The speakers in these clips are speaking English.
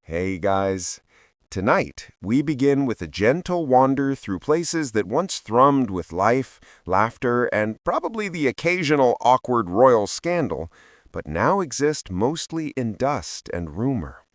Hey guys. Tonight, we begin with a gentle wander through places that once thrummed with life, laughter, and probably the occasional awkward royal scandal, but now exist mostly in dust and rumor.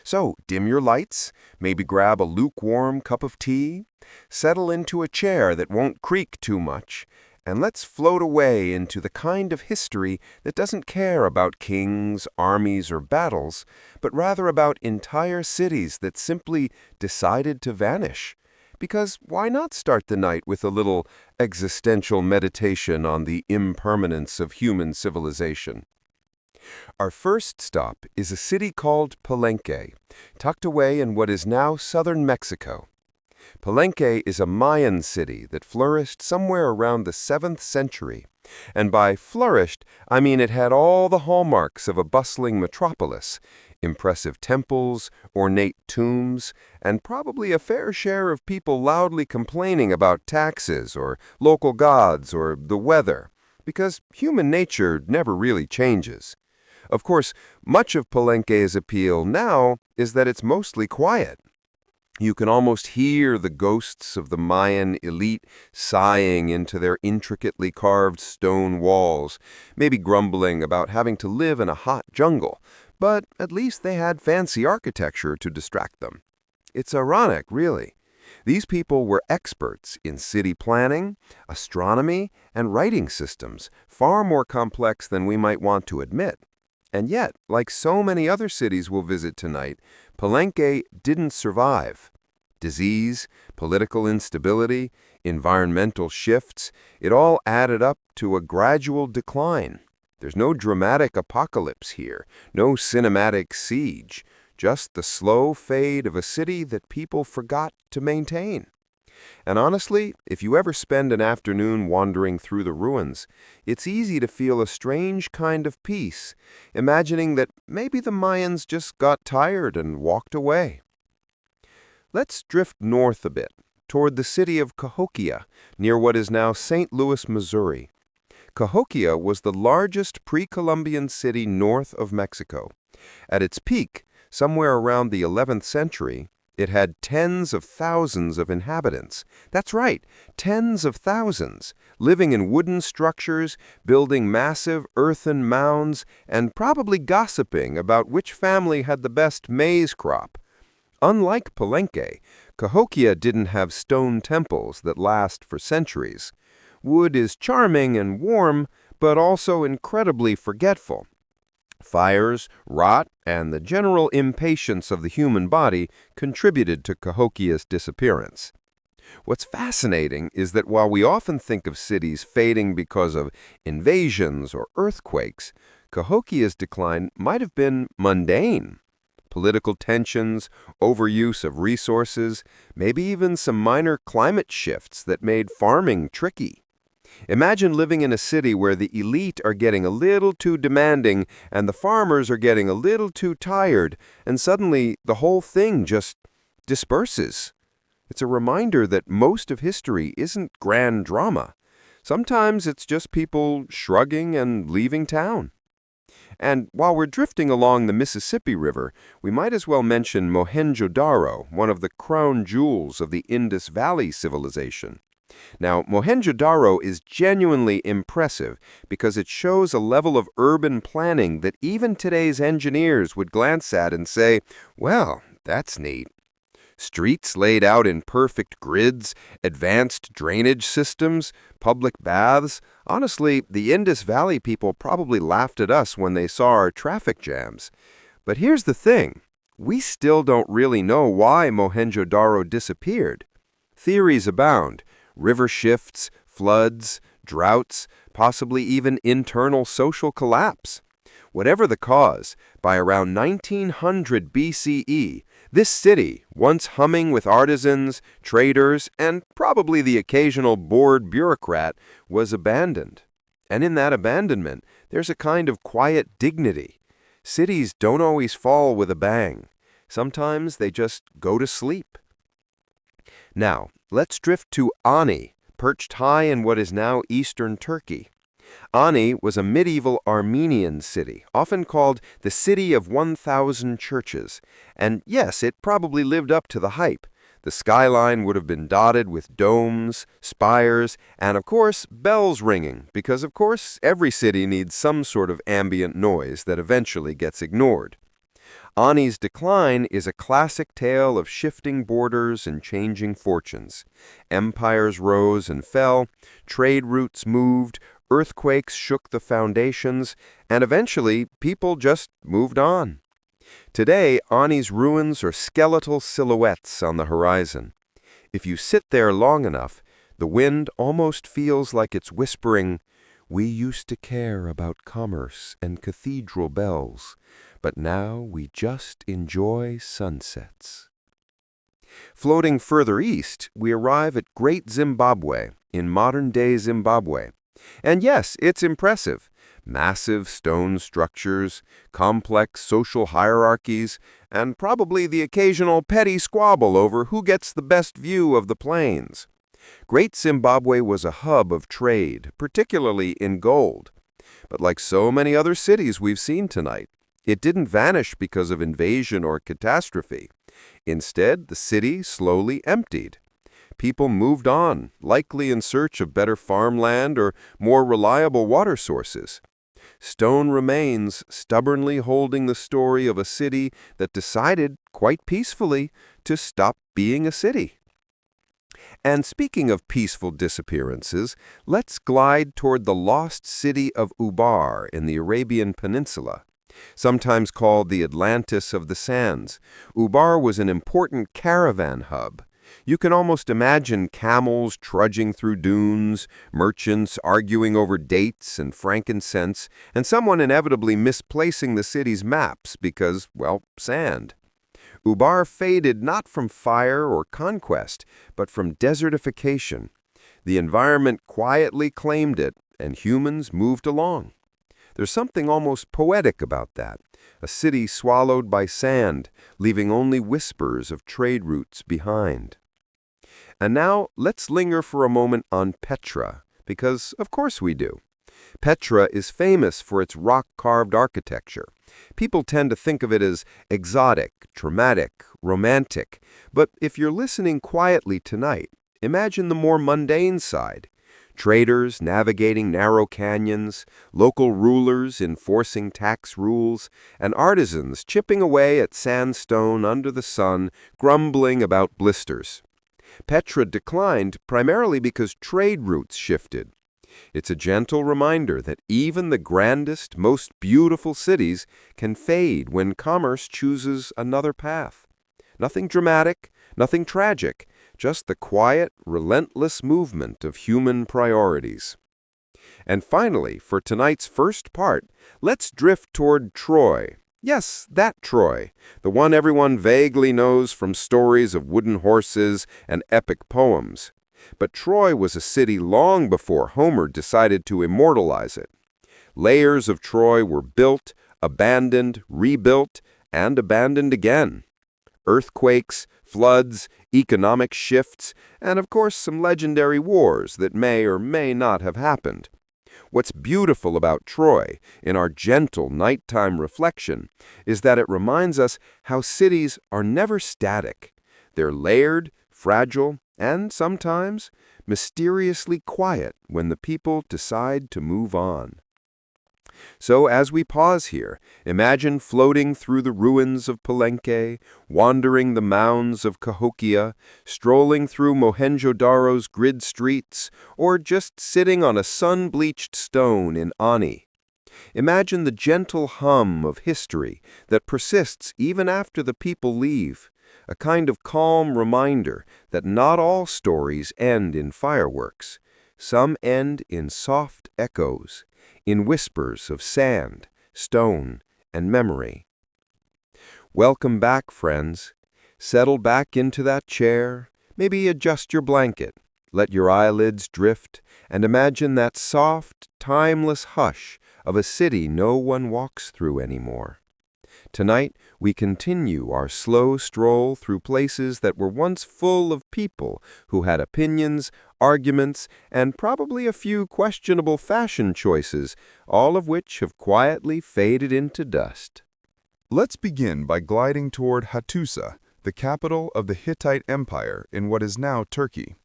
So, dim your lights, maybe grab a lukewarm cup of tea, settle into a chair that won't creak too much, and let's float away into the kind of history that doesn't care about kings, armies, or battles, but rather about entire cities that simply decided to vanish. Because why not start the night with a little existential meditation on the impermanence of human civilization? Our first stop is a city called Palenque, tucked away in what is now southern Mexico. Palenque is a Mayan city that flourished somewhere around the 7th century. And by flourished, I mean it had all the hallmarks of a bustling metropolis: impressive temples, ornate tombs, and probably a fair share of people loudly complaining about taxes or local gods or the weather, because human nature never really changes. Of course, much of Palenque's appeal now is that it's mostly quiet. You can almost hear the ghosts of the Mayan elite sighing into their intricately carved stone walls, maybe grumbling about having to live in a hot jungle, but at least they had fancy architecture to distract them. It's ironic, really. These people were experts in city planning, astronomy, and writing systems, far more complex than we might want to admit. And yet, like so many other cities we'll visit tonight, Palenque didn't survive. Disease, political instability, environmental shifts, it all added up to a gradual decline. There's no dramatic apocalypse here, no cinematic siege, just the slow fade of a city that people forgot to maintain. And honestly, if you ever spend an afternoon wandering through the ruins, it's easy to feel a strange kind of peace, imagining that maybe the Mayans just got tired and walked away. Let's drift north a bit, toward the city of Cahokia, near what is now St. Louis, Missouri. Cahokia was the largest pre-Columbian city north of Mexico. At its peak, somewhere around the 11th century, it had tens of thousands of inhabitants. That's right, tens of thousands, living in wooden structures, building massive earthen mounds, and probably gossiping about which family had the best maize crop. Unlike Palenque, Cahokia didn't have stone temples that last for centuries. Wood is charming and warm, but also incredibly forgetful. Fires, rot, and the general impatience of the human body contributed to Cahokia's disappearance. What's fascinating is that while we often think of cities fading because of invasions or earthquakes, Cahokia's decline might have been mundane. Political tensions, overuse of resources, maybe even some minor climate shifts that made farming tricky. Imagine living in a city where the elite are getting a little too demanding and the farmers are getting a little too tired, and suddenly the whole thing just disperses. It's a reminder that most of history isn't grand drama. Sometimes it's just people shrugging and leaving town. And while we're drifting along the Mississippi River, we might as well mention Mohenjo-Daro, one of the crown jewels of the Indus Valley civilization. Now, Mohenjo-Daro is genuinely impressive because it shows a level of urban planning that even today's engineers would glance at and say, well, that's neat. Streets laid out in perfect grids, advanced drainage systems, public baths. Honestly, the Indus Valley people probably laughed at us when they saw our traffic jams. But here's the thing. We still don't really know why Mohenjo-Daro disappeared. Theories abound. River shifts, floods, droughts, possibly even internal social collapse. Whatever the cause, by around 1900 BCE, this city, once humming with artisans, traders, and probably the occasional bored bureaucrat, was abandoned. And in that abandonment, there's a kind of quiet dignity. Cities don't always fall with a bang. Sometimes they just go to sleep. Now, let's drift to Ani, perched high in what is now eastern Turkey. Ani was a medieval Armenian city, often called the City of 1,000 Churches. And yes, it probably lived up to the hype. The skyline would have been dotted with domes, spires, and of course, bells ringing, because of course, every city needs some sort of ambient noise that eventually gets ignored. Ani's decline is a classic tale of shifting borders and changing fortunes. Empires rose and fell, trade routes moved, earthquakes shook the foundations, and eventually people just moved on. Today, Ani's ruins are skeletal silhouettes on the horizon. If you sit there long enough, the wind almost feels like it's whispering, "We used to care about commerce and cathedral bells, but now we just enjoy sunsets." Floating further east, we arrive at Great Zimbabwe, in modern-day Zimbabwe. And yes, it's impressive. Massive stone structures, complex social hierarchies, and probably the occasional petty squabble over who gets the best view of the plains. Great Zimbabwe was a hub of trade, particularly in gold. But like so many other cities we've seen tonight, it didn't vanish because of invasion or catastrophe. Instead, the city slowly emptied. People moved on, likely in search of better farmland or more reliable water sources. Stone remains stubbornly holding the story of a city that decided, quite peacefully, to stop being a city. And speaking of peaceful disappearances, let's glide toward the lost city of Ubar in the Arabian Peninsula. Sometimes called the Atlantis of the Sands, Ubar was an important caravan hub. You can almost imagine camels trudging through dunes, merchants arguing over dates and frankincense, and someone inevitably misplacing the city's maps because, well, sand. Ubar faded not from fire or conquest, but from desertification. The environment quietly claimed it, and humans moved along. There's something almost poetic about that, a city swallowed by sand, leaving only whispers of trade routes behind. And now, let's linger for a moment on Petra, because of course we do. Petra is famous for its rock-carved architecture. People tend to think of it as exotic, dramatic, romantic, but if you're listening quietly tonight, imagine the more mundane side. Traders navigating narrow canyons, local rulers enforcing tax rules, and artisans chipping away at sandstone under the sun, grumbling about blisters. Petra declined primarily because trade routes shifted. It's a gentle reminder that even the grandest, most beautiful cities can fade when commerce chooses another path. Nothing dramatic, nothing tragic, just the quiet, relentless movement of human priorities. And finally, for tonight's first part, let's drift toward Troy. Yes, that Troy, the one everyone vaguely knows from stories of wooden horses and epic poems. But Troy was a city long before Homer decided to immortalize it. Layers of Troy were built, abandoned, rebuilt, and abandoned again. Earthquakes, floods, economic shifts, and of course some legendary wars that may or may not have happened. What's beautiful about Troy, in our gentle nighttime reflection, is that it reminds us how cities are never static. They're layered, fragile, and sometimes mysteriously quiet when the people decide to move on. So as we pause here, imagine floating through the ruins of Palenque, wandering the mounds of Cahokia, strolling through Mohenjo-Daro's grid streets, or just sitting on a sun-bleached stone in Ani. Imagine the gentle hum of history that persists even after the people leave, a kind of calm reminder that not all stories end in fireworks. Some end in soft echoes, in whispers of sand, stone, and memory. Welcome back, friends. Settle back into that chair, maybe adjust your blanket, let your eyelids drift, and imagine that soft, timeless hush of a city no one walks through anymore. Tonight, we continue our slow stroll through places that were once full of people who had opinions, arguments, and probably a few questionable fashion choices, all of which have quietly faded into dust. Let's begin by gliding toward Hattusa, the capital of the Hittite Empire in what is now Turkey.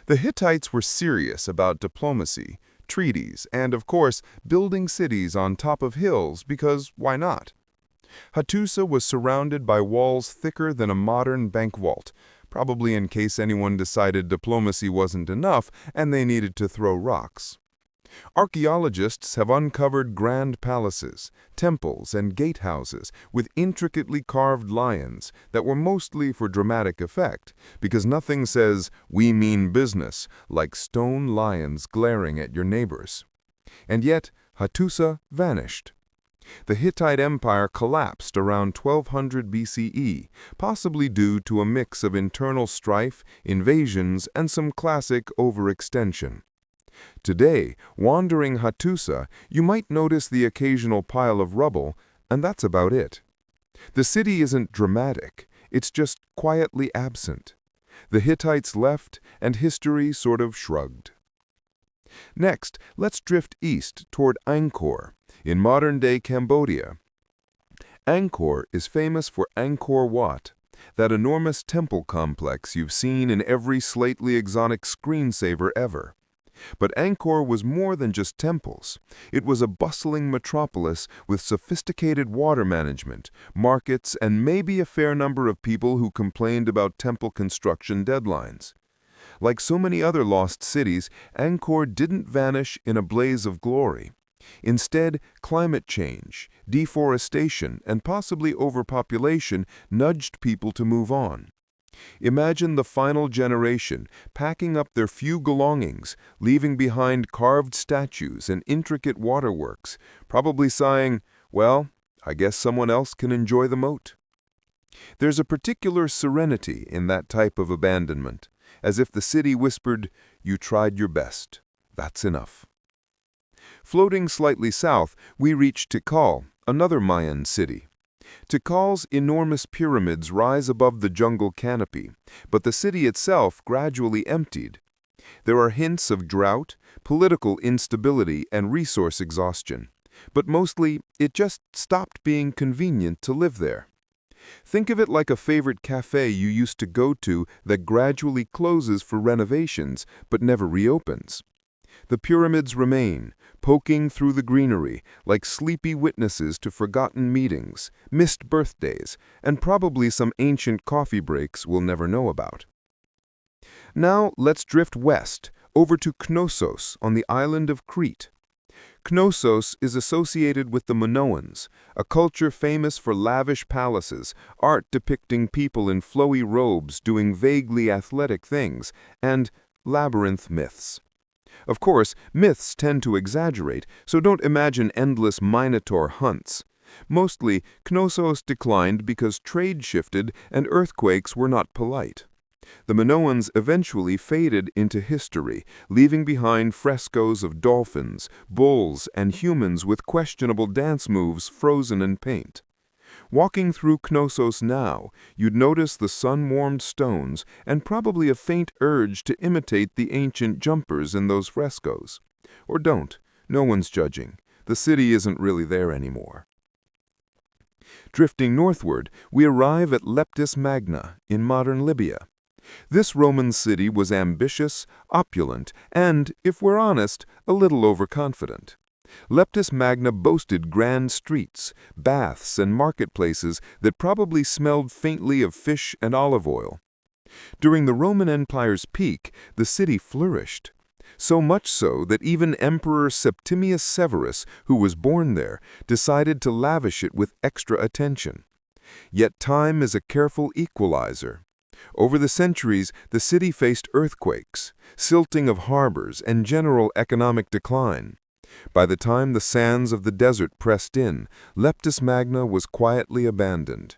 The Hittites were serious about diplomacy, treaties, and, of course, building cities on top of hills because why not? Hattusa was surrounded by walls thicker than a modern bank vault, probably in case anyone decided diplomacy wasn't enough and they needed to throw rocks. Archaeologists have uncovered grand palaces, temples, and gatehouses with intricately carved lions that were mostly for dramatic effect, because nothing says, "we mean business," like stone lions glaring at your neighbors. And yet, Hattusa vanished. The Hittite Empire collapsed around 1200 BCE, possibly due to a mix of internal strife, invasions, and some classic overextension. Today, wandering Hattusa, you might notice the occasional pile of rubble, and that's about it. The city isn't dramatic, it's just quietly absent. The Hittites left, and history sort of shrugged. Next, let's drift east toward Angkor, in modern-day Cambodia. Angkor is famous for Angkor Wat, that enormous temple complex you've seen in every slightly exotic screensaver ever. But Angkor was more than just temples. It was a bustling metropolis with sophisticated water management, markets, and maybe a fair number of people who complained about temple construction deadlines. Like so many other lost cities, Angkor didn't vanish in a blaze of glory. Instead, climate change, deforestation, and possibly overpopulation nudged people to move on. Imagine the final generation packing up their few belongings, leaving behind carved statues and intricate waterworks, probably sighing, "Well, I guess someone else can enjoy the moat." There's a particular serenity in that type of abandonment, as if the city whispered, "You tried your best. That's enough." Floating slightly south, we reach Tikal, another Mayan city. Tikal's enormous pyramids rise above the jungle canopy, but the city itself gradually emptied. There are hints of drought, political instability, and resource exhaustion, but mostly it just stopped being convenient to live there. Think of it like a favorite cafe you used to go to that gradually closes for renovations but never reopens. The pyramids remain, poking through the greenery like sleepy witnesses to forgotten meetings, missed birthdays, and probably some ancient coffee breaks we'll never know about. Now let's drift west, over to Knossos on the island of Crete. Knossos is associated with the Minoans, a culture famous for lavish palaces, art depicting people in flowy robes doing vaguely athletic things, and labyrinth myths. Of course, myths tend to exaggerate, so don't imagine endless minotaur hunts. Mostly, Knossos declined because trade shifted and earthquakes were not polite. The Minoans eventually faded into history, leaving behind frescoes of dolphins, bulls, and humans with questionable dance moves frozen in paint. Walking through Knossos now, you'd notice the sun-warmed stones and probably a faint urge to imitate the ancient jumpers in those frescoes. Or don't. No one's judging. The city isn't really there anymore. Drifting northward, we arrive at Leptis Magna in modern Libya. This Roman city was ambitious, opulent, and, if we're honest, a little overconfident. Leptis Magna boasted grand streets, baths, and marketplaces that probably smelled faintly of fish and olive oil. During the Roman Empire's peak, the city flourished. So much so that even Emperor Septimius Severus, who was born there, decided to lavish it with extra attention. Yet time is a careful equalizer. Over the centuries, the city faced earthquakes, silting of harbors, and general economic decline. By the time the sands of the desert pressed in, Leptis Magna was quietly abandoned.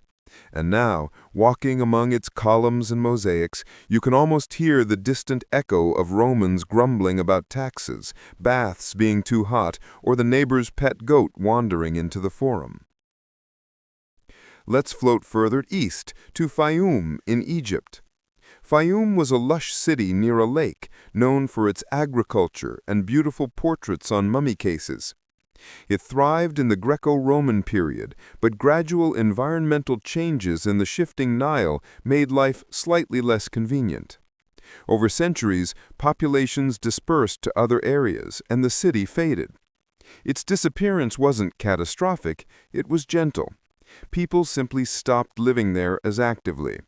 And now, walking among its columns and mosaics, you can almost hear the distant echo of Romans grumbling about taxes, baths being too hot, or the neighbor's pet goat wandering into the forum. Let's float further east to Fayoum in Egypt. Fayoum was a lush city near a lake, known for its agriculture and beautiful portraits on mummy cases. It thrived in the Greco-Roman period, but gradual environmental changes in the shifting Nile made life slightly less convenient. Over centuries, populations dispersed to other areas, and the city faded. Its disappearance wasn't catastrophic, it was gentle. People simply stopped living there as actively.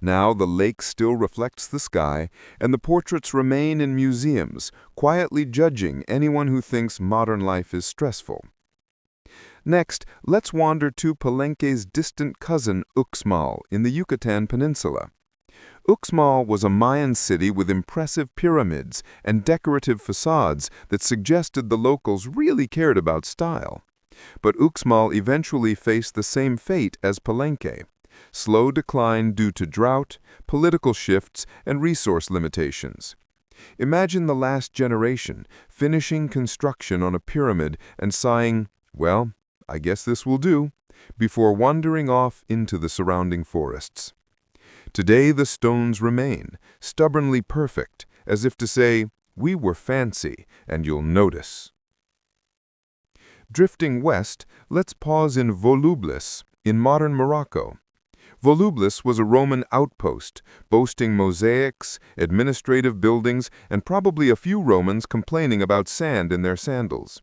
Now the lake still reflects the sky, and the portraits remain in museums, quietly judging anyone who thinks modern life is stressful. Next, let's wander to Palenque's distant cousin Uxmal in the Yucatan Peninsula. Uxmal was a Mayan city with impressive pyramids and decorative facades that suggested the locals really cared about style. But Uxmal eventually faced the same fate as Palenque: slow decline due to drought, political shifts, and resource limitations. Imagine the last generation finishing construction on a pyramid and sighing, "Well, I guess this will do," before wandering off into the surrounding forests. Today the stones remain, stubbornly perfect, as if to say, "We were fancy, and you'll notice." Drifting west, let's pause in Volubilis, in modern Morocco. Volubilis was a Roman outpost, boasting mosaics, administrative buildings, and probably a few Romans complaining about sand in their sandals.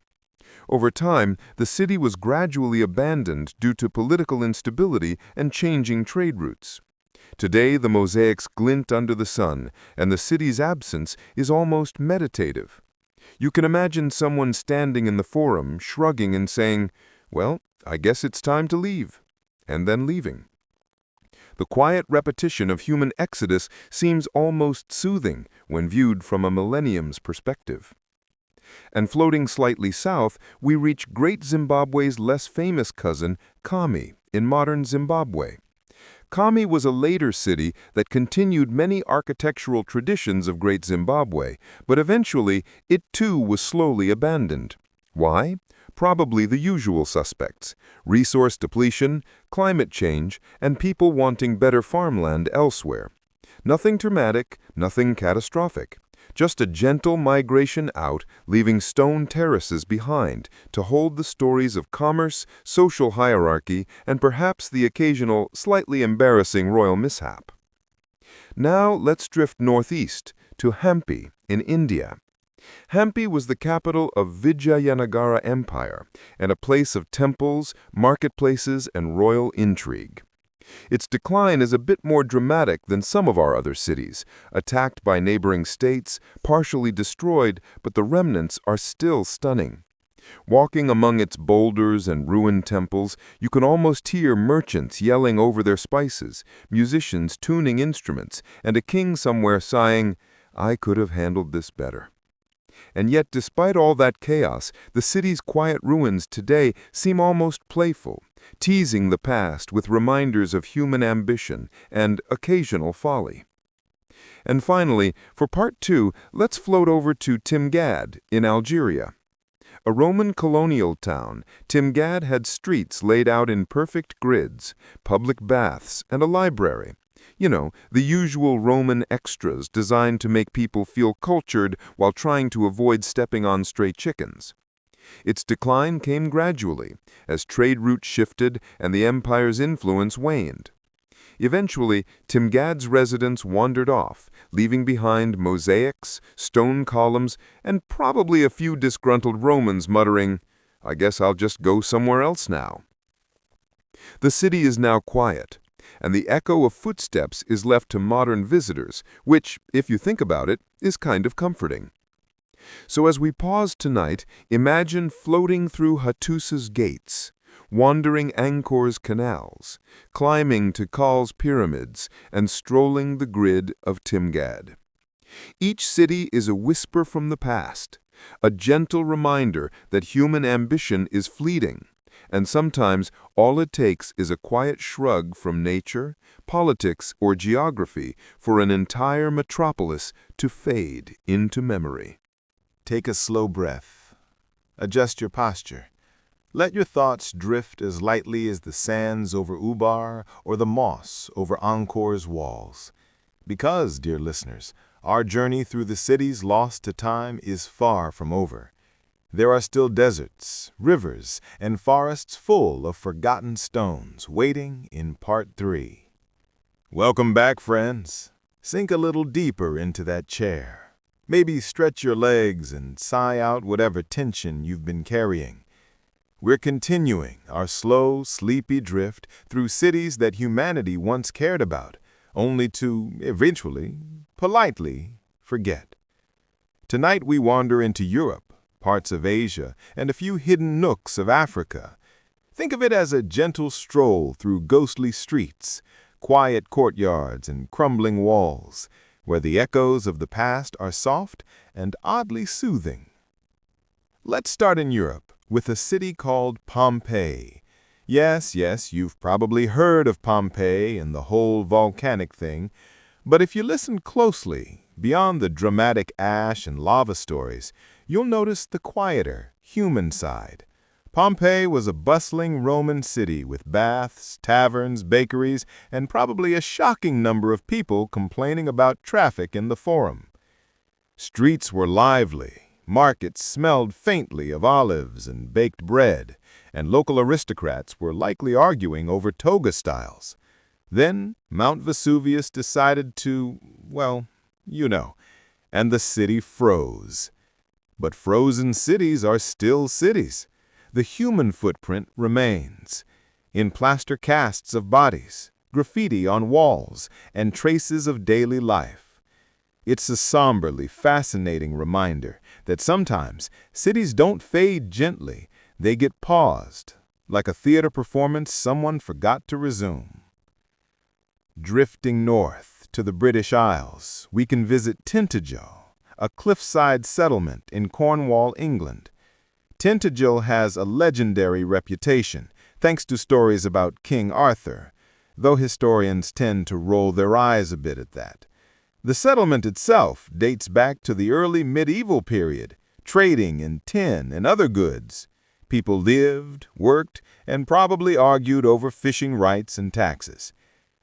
Over time, the city was gradually abandoned due to political instability and changing trade routes. Today, the mosaics glint under the sun, and the city's absence is almost meditative. You can imagine someone standing in the forum, shrugging and saying, "Well, I guess it's time to leave," and then leaving. The quiet repetition of human exodus seems almost soothing when viewed from a millennium's perspective. And floating slightly south, we reach Great Zimbabwe's less famous cousin, Kami, in modern Zimbabwe. Kami was a later city that continued many architectural traditions of Great Zimbabwe, but eventually it too was slowly abandoned. Why? Probably the usual suspects: resource depletion, climate change, and people wanting better farmland elsewhere. Nothing dramatic, nothing catastrophic. Just a gentle migration out, leaving stone terraces behind to hold the stories of commerce, social hierarchy, and perhaps the occasional, slightly embarrassing royal mishap. Now let's drift northeast to Hampi in India. Hampi was the capital of Vijayanagara Empire and a place of temples, marketplaces, and royal intrigue. Its decline is a bit more dramatic than some of our other cities, attacked by neighboring states, partially destroyed, but the remnants are still stunning. Walking among its boulders and ruined temples, you can almost hear merchants yelling over their spices, musicians tuning instruments, and a king somewhere sighing, "I could have handled this better." And yet, despite all that chaos, the city's quiet ruins today seem almost playful, teasing the past with reminders of human ambition and occasional folly. And finally, for part 2, let's float over to Timgad in Algeria. A Roman colonial town, Timgad had streets laid out in perfect grids, public baths, and a library. You know, the usual Roman extras designed to make people feel cultured while trying to avoid stepping on stray chickens. Its decline came gradually, as trade routes shifted and the empire's influence waned. Eventually, Timgad's residents wandered off, leaving behind mosaics, stone columns, and probably a few disgruntled Romans muttering, "I guess I'll just go somewhere else now." The city is now quiet, and the echo of footsteps is left to modern visitors, which, if you think about it, is kind of comforting. So as we pause tonight, imagine floating through Hattusa's gates, wandering Angkor's canals, climbing Tikal's pyramids, and strolling the grid of Timgad. Each city is a whisper from the past, a gentle reminder that human ambition is fleeting, and sometimes all it takes is a quiet shrug from nature, politics, or geography for an entire metropolis to fade into memory. Take a slow breath. Adjust your posture. Let your thoughts drift as lightly as the sands over Ubar or the moss over Angkor's walls. Because, dear listeners, our journey through the cities lost to time is far from over. There are still deserts, rivers, and forests full of forgotten stones waiting in part 3. Welcome back, friends. Sink a little deeper into that chair. Maybe stretch your legs and sigh out whatever tension you've been carrying. We're continuing our slow, sleepy drift through cities that humanity once cared about, only to, eventually, politely, forget. Tonight we wander into Europe, parts of Asia, and a few hidden nooks of Africa. Think of it as a gentle stroll through ghostly streets, quiet courtyards, and crumbling walls, where the echoes of the past are soft and oddly soothing. Let's start in Europe, with a city called Pompeii. Yes, you've probably heard of Pompeii and the whole volcanic thing, but if you listen closely, beyond the dramatic ash and lava stories, you'll notice the quieter, human side. Pompeii was a bustling Roman city with baths, taverns, bakeries, and probably a shocking number of people complaining about traffic in the Forum. Streets were lively. Markets smelled faintly of olives and baked bread, and local aristocrats were likely arguing over toga styles. Then Mount Vesuvius decided to, well, and the city froze. But frozen cities are still cities. The human footprint remains, in plaster casts of bodies, graffiti on walls, and traces of daily life. It's a somberly fascinating reminder that sometimes cities don't fade gently, they get paused, like a theater performance someone forgot to resume. Drifting north to the British Isles, we can visit Tintagel, a cliffside settlement in Cornwall, England. Tintagel has a legendary reputation, thanks to stories about King Arthur, though historians tend to roll their eyes a bit at that. The settlement itself dates back to the early medieval period, trading in tin and other goods. People lived, worked, and probably argued over fishing rights and taxes.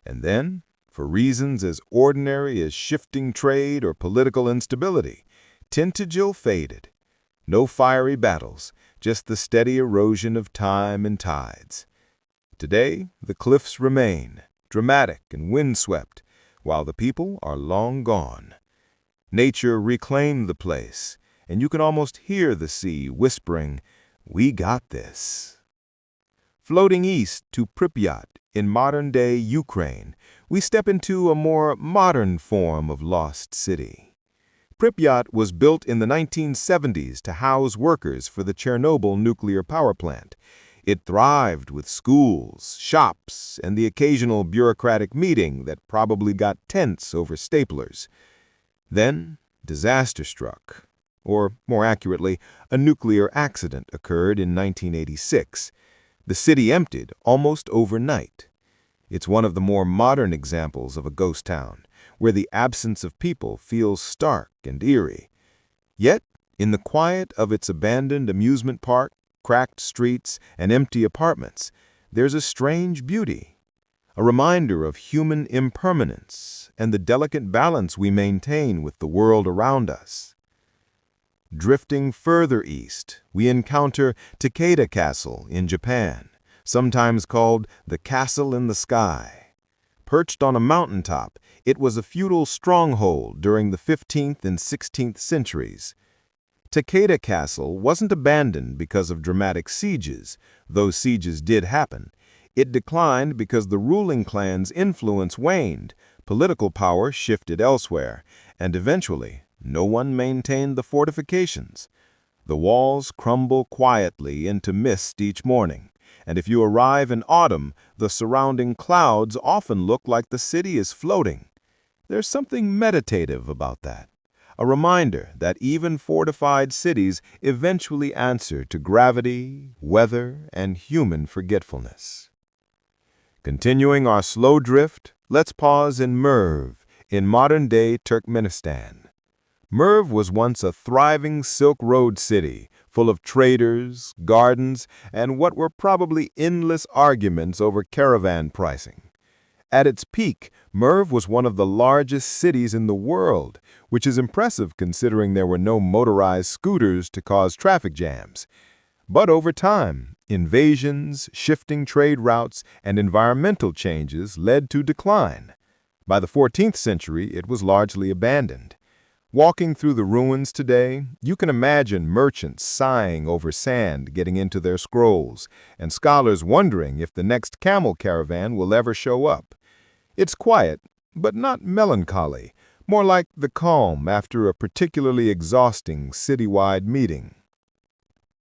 And then, for reasons as ordinary as shifting trade or political instability, Tintagel faded. No fiery battles, just the steady erosion of time and tides. Today, the cliffs remain, dramatic and windswept, while the people are long gone. Nature reclaimed the place, and you can almost hear the sea whispering, "We got this." Floating east to Pripyat in modern-day Ukraine, we step into a more modern form of lost city. Pripyat was built in the 1970s to house workers for the Chernobyl nuclear power plant. It thrived with schools, shops, and the occasional bureaucratic meeting that probably got tense over staplers. Then, disaster struck, or more accurately, a nuclear accident occurred in 1986. The city emptied almost overnight. It's one of the more modern examples of a ghost town, where the absence of people feels stark and eerie. Yet, in the quiet of its abandoned amusement park, cracked streets, and empty apartments, there's a strange beauty, a reminder of human impermanence and the delicate balance we maintain with the world around us. Drifting further east, we encounter Takeda Castle in Japan, sometimes called the Castle in the Sky. Perched on a mountaintop, it was a feudal stronghold during the 15th and 16th centuries. Takeda Castle wasn't abandoned because of dramatic sieges, though sieges did happen. It declined because the ruling clan's influence waned, political power shifted elsewhere, and eventually, no one maintained the fortifications. The walls crumble quietly into mist each morning, and if you arrive in autumn, the surrounding clouds often look like the city is floating. There's something meditative about that. A reminder that even fortified cities eventually answer to gravity, weather, and human forgetfulness. Continuing our slow drift, let's pause in Merv, in modern-day Turkmenistan. Merv was once a thriving Silk Road city, full of traders, gardens, and what were probably endless arguments over caravan pricing. At its peak, Merv was one of the largest cities in the world, which is impressive considering there were no motorized scooters to cause traffic jams. But over time, invasions, shifting trade routes, and environmental changes led to decline. By the 14th century, it was largely abandoned. Walking through the ruins today, you can imagine merchants sighing over sand getting into their scrolls, and scholars wondering if the next camel caravan will ever show up. It's quiet, but not melancholy, more like the calm after a particularly exhausting citywide meeting.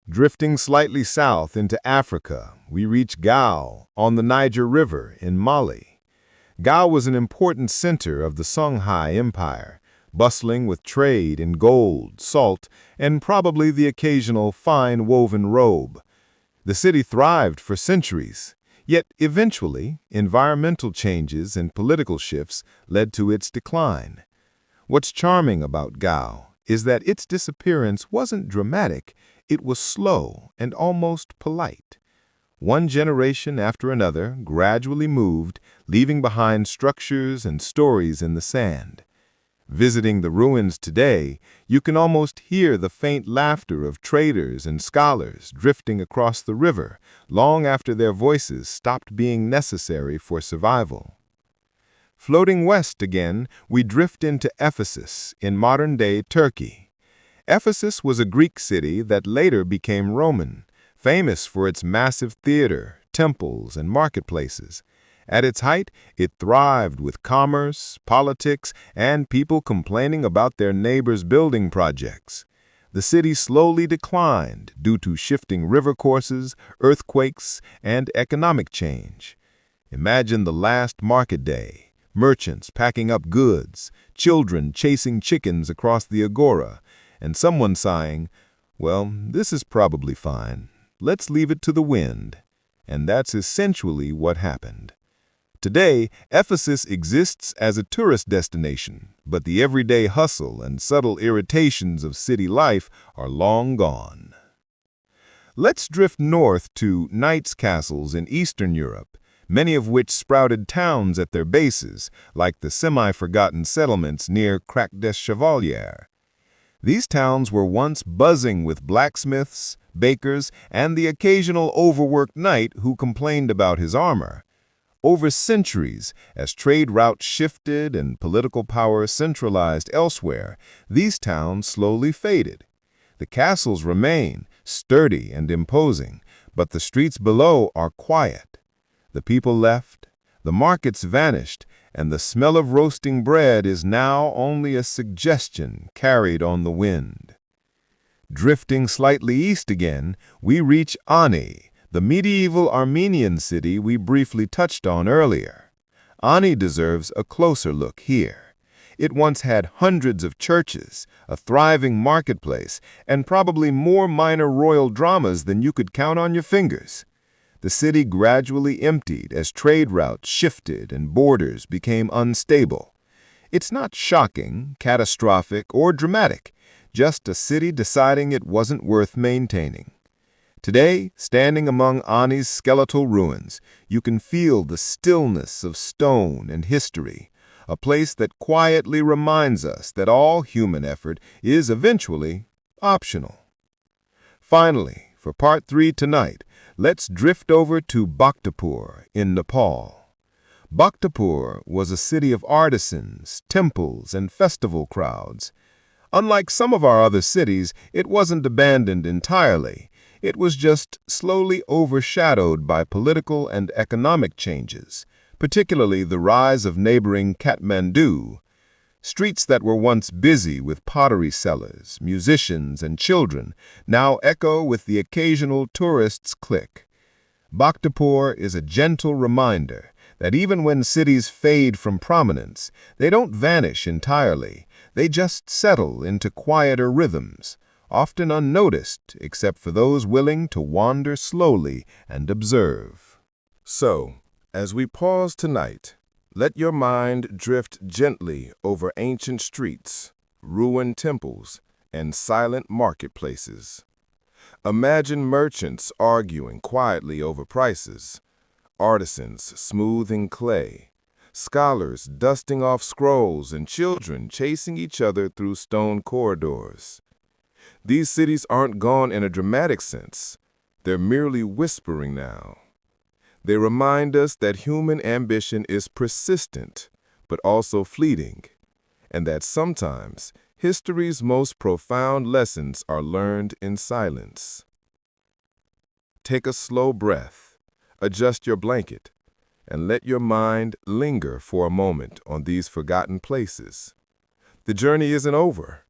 Drifting slightly south into Africa, we reach Gao on the Niger River in Mali. Gao was an important center of the Songhai Empire, bustling with trade in gold, salt, and probably the occasional fine woven robe. The city thrived for centuries, yet eventually environmental changes and political shifts led to its decline. What's charming about Gao is that its disappearance wasn't dramatic, it was slow and almost polite. One generation after another gradually moved, leaving behind structures and stories in the sand. Visiting the ruins today, you can almost hear the faint laughter of traders and scholars drifting across the river long after their voices stopped being necessary for survival. Floating west again, we drift into Ephesus in modern-day Turkey. Ephesus was a Greek city that later became Roman, famous for its massive theater, temples, and marketplaces. At its height, it thrived with commerce, politics, and people complaining about their neighbors' building projects. The city slowly declined due to shifting river courses, earthquakes, and economic change. Imagine the last market day, merchants packing up goods, children chasing chickens across the agora, and someone sighing, "Well, this is probably fine. Let's leave it to the wind." And that's essentially what happened. Today, Ephesus exists as a tourist destination, but the everyday hustle and subtle irritations of city life are long gone. Let's drift north to knights' castles in Eastern Europe, many of which sprouted towns at their bases, like the semi-forgotten settlements near Crac des Chevaliers. These towns were once buzzing with blacksmiths, bakers, and the occasional overworked knight who complained about his armor. Over centuries, as trade routes shifted and political power centralized elsewhere, these towns slowly faded. The castles remain, sturdy and imposing, but the streets below are quiet. The people left, the markets vanished, and the smell of roasting bread is now only a suggestion carried on the wind. Drifting slightly east again, we reach Ani, the medieval Armenian city we briefly touched on earlier. Ani deserves a closer look here. It once had hundreds of churches, a thriving marketplace, and probably more minor royal dramas than you could count on your fingers. The city gradually emptied as trade routes shifted and borders became unstable. It's not shocking, catastrophic, or dramatic, just a city deciding it wasn't worth maintaining. Today, standing among Ani's skeletal ruins, you can feel the stillness of stone and history, a place that quietly reminds us that all human effort is eventually optional. Finally, for part 3 tonight, let's drift over to Bhaktapur in Nepal. Bhaktapur was a city of artisans, temples, and festival crowds. Unlike some of our other cities, it wasn't abandoned entirely. It was just slowly overshadowed by political and economic changes, particularly the rise of neighboring Kathmandu. Streets that were once busy with pottery sellers, musicians, and children now echo with the occasional tourist's click. Bhaktapur is a gentle reminder that even when cities fade from prominence, they don't vanish entirely. They just settle into quieter rhythms, often unnoticed except for those willing to wander slowly and observe. So, as we pause tonight, let your mind drift gently over ancient streets, ruined temples, and silent marketplaces. Imagine merchants arguing quietly over prices, artisans smoothing clay, scholars dusting off scrolls, and children chasing each other through stone corridors. These cities aren't gone in a dramatic sense. They're merely whispering now. They remind us that human ambition is persistent, but also fleeting, and that sometimes history's most profound lessons are learned in silence. Take a slow breath, adjust your blanket, and let your mind linger for a moment on these forgotten places. The journey isn't over.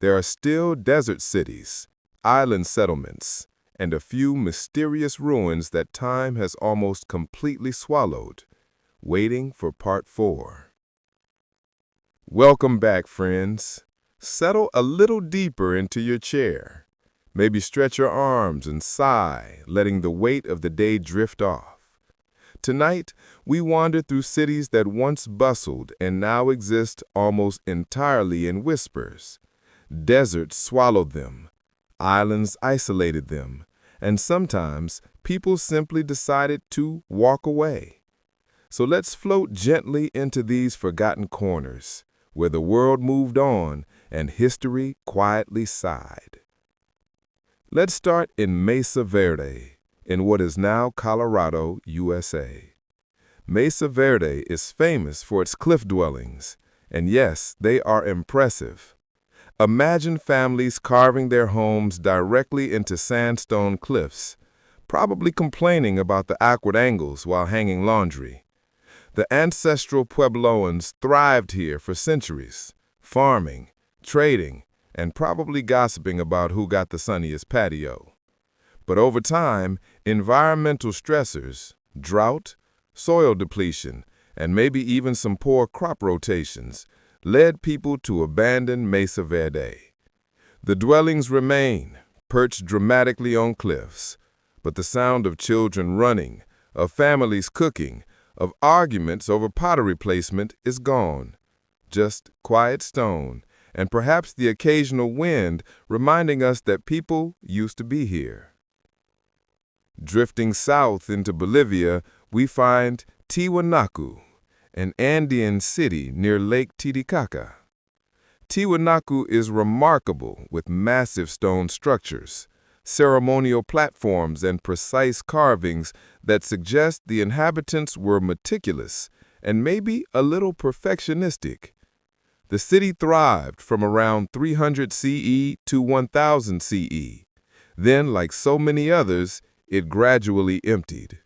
There are still desert cities, island settlements, and a few mysterious ruins that time has almost completely swallowed, waiting for part 4. Welcome back, friends. Settle a little deeper into your chair. Maybe stretch your arms and sigh, letting the weight of the day drift off. Tonight, we wander through cities that once bustled and now exist almost entirely in whispers. Deserts swallowed them, islands isolated them, and sometimes people simply decided to walk away. So let's float gently into these forgotten corners, where the world moved on and history quietly sighed. Let's start in Mesa Verde, in what is now Colorado, USA. Mesa Verde is famous for its cliff dwellings, and yes, they are impressive. Imagine families carving their homes directly into sandstone cliffs, probably complaining about the awkward angles while hanging laundry. The ancestral Puebloans thrived here for centuries, farming, trading, and probably gossiping about who got the sunniest patio. But over time, environmental stressors, drought, soil depletion, and maybe even some poor crop rotations led people to abandon Mesa Verde. The dwellings remain, perched dramatically on cliffs, but the sound of children running, of families cooking, of arguments over pottery placement is gone. Just quiet stone, and perhaps the occasional wind reminding us that people used to be here. Drifting south into Bolivia, we find Tiwanaku, an Andean city near Lake Titicaca. Tiwanaku is remarkable with massive stone structures, ceremonial platforms, and precise carvings that suggest the inhabitants were meticulous and maybe a little perfectionistic. The city thrived from around 300 CE to 1000 CE. Then, like so many others, it gradually emptied.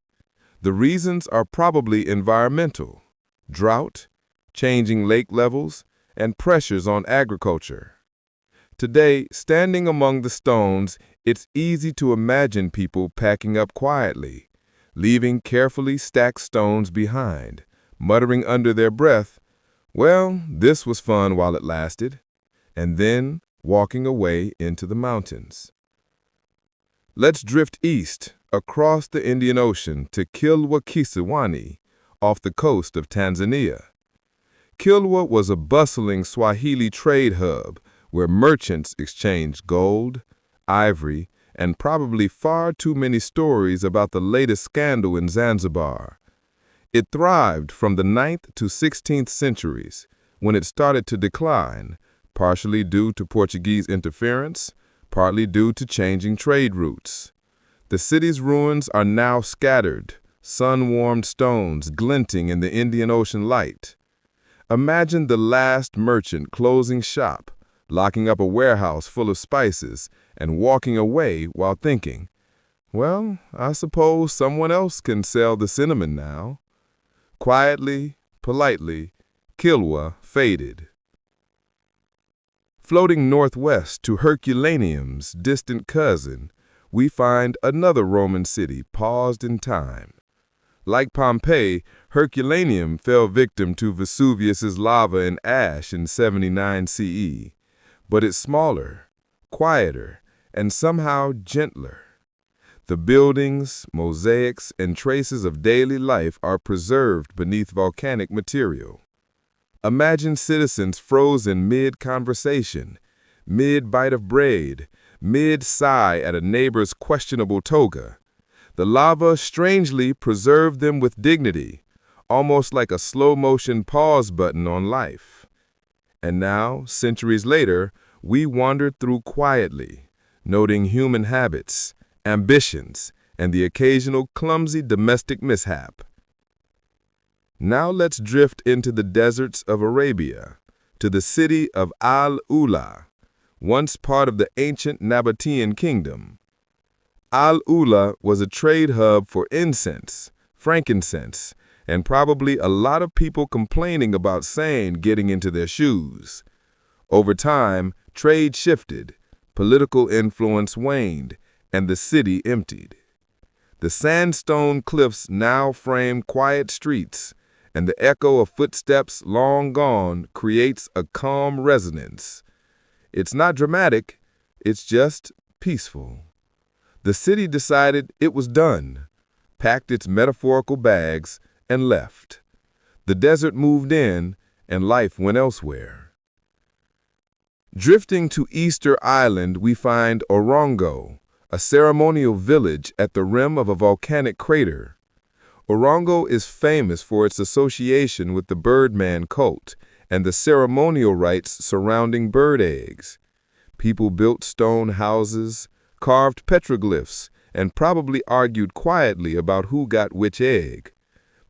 The reasons are probably environmental: drought, changing lake levels, and pressures on agriculture. Today, standing among the stones, it's easy to imagine people packing up quietly, leaving carefully stacked stones behind, muttering under their breath, "Well, this was fun while it lasted," and then walking away into the mountains. Let's drift east, across the Indian Ocean to Kilwa Kisiwani, off the coast of Tanzania. Kilwa was a bustling Swahili trade hub where merchants exchanged gold, ivory, and probably far too many stories about the latest scandal in Zanzibar. It thrived from the 9th to 16th centuries, when it started to decline, partially due to Portuguese interference, partly due to changing trade routes. The city's ruins are now scattered, sun-warmed stones glinting in the Indian Ocean light. Imagine the last merchant closing shop, locking up a warehouse full of spices, and walking away while thinking, "Well, I suppose someone else can sell the cinnamon now." Quietly, politely, Kilwa faded. Floating northwest to Herculaneum's distant cousin, we find another Roman city paused in time. Like Pompeii, Herculaneum fell victim to Vesuvius's lava and ash in 79 CE, but it's smaller, quieter, and somehow gentler. The buildings, mosaics, and traces of daily life are preserved beneath volcanic material. Imagine citizens frozen mid-conversation, mid-bite of bread, mid-sigh at a neighbor's questionable toga. The lava strangely preserved them with dignity, almost like a slow-motion pause button on life. And now, centuries later, we wandered through quietly, noting human habits, ambitions, and the occasional clumsy domestic mishap. Now let's drift into the deserts of Arabia, to the city of Al-Ula, once part of the ancient Nabatean kingdom. Al-Ula was a trade hub for incense, frankincense, and probably a lot of people complaining about sand getting into their shoes. Over time, trade shifted, political influence waned, and the city emptied. The sandstone cliffs now frame quiet streets, and the echo of footsteps long gone creates a calm resonance. It's not dramatic, it's just peaceful. The city decided it was done, packed its metaphorical bags, and left. The desert moved in, and life went elsewhere. Drifting to Easter Island, we find Orongo, a ceremonial village at the rim of a volcanic crater. Orongo is famous for its association with the Birdman cult and the ceremonial rites surrounding bird eggs. People built stone houses, carved petroglyphs, and probably argued quietly about who got which egg.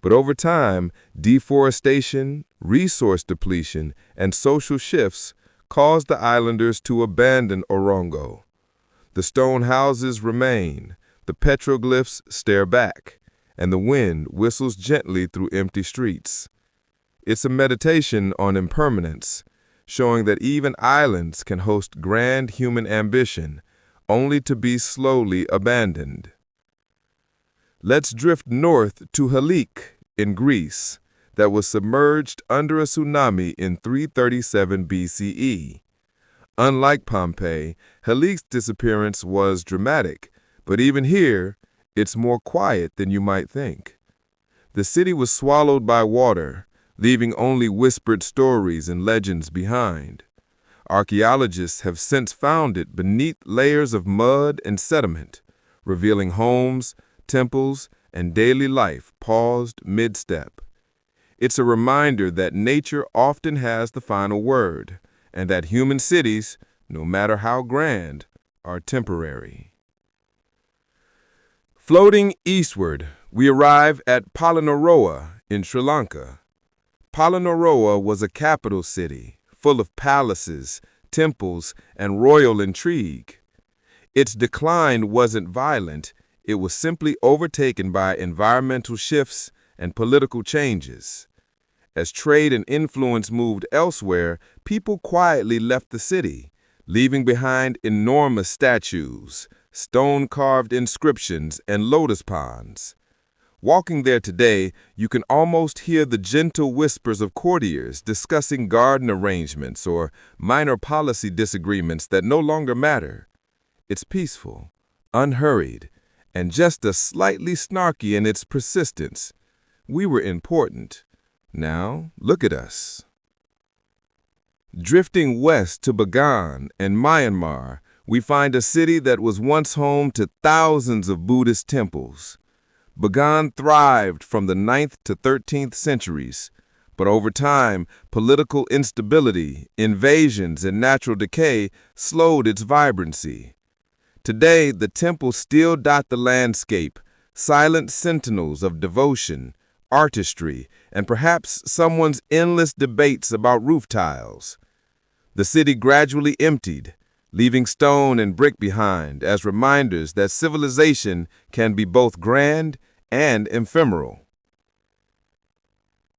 But over time, deforestation, resource depletion, and social shifts caused the islanders to abandon Orongo. The stone houses remain, the petroglyphs stare back, and the wind whistles gently through empty streets. It's a meditation on impermanence, showing that even islands can host grand human ambition, only to be slowly abandoned. Let's drift north to Halik in Greece, that was submerged under a tsunami in 337 BCE. Unlike Pompeii, Halik's disappearance was dramatic, but even here, it's more quiet than you might think. The city was swallowed by water, leaving only whispered stories and legends behind. Archaeologists have since found it beneath layers of mud and sediment, revealing homes, temples, and daily life paused mid-step. It's a reminder that nature often has the final word, and that human cities, no matter how grand, are temporary. Floating eastward, we arrive at Polonnaruwa in Sri Lanka. Polonnaruwa was a capital city, full of palaces, temples, and royal intrigue. Its decline wasn't violent, it was simply overtaken by environmental shifts and political changes. As trade and influence moved elsewhere, people quietly left the city, leaving behind enormous statues, stone-carved inscriptions, and lotus ponds. Walking there today, you can almost hear the gentle whispers of courtiers discussing garden arrangements or minor policy disagreements that no longer matter. It's peaceful, unhurried, and just a slightly snarky in its persistence. We were important. Now, look at us. Drifting west to Bagan and Myanmar, we find a city that was once home to thousands of Buddhist temples. Bagan thrived from the 9th to 13th centuries, but over time, political instability, invasions, and natural decay slowed its vibrancy. Today, the temples still dot the landscape, silent sentinels of devotion, artistry, and perhaps someone's endless debates about roof tiles. The city gradually emptied, leaving stone and brick behind as reminders that civilization can be both grand and ephemeral.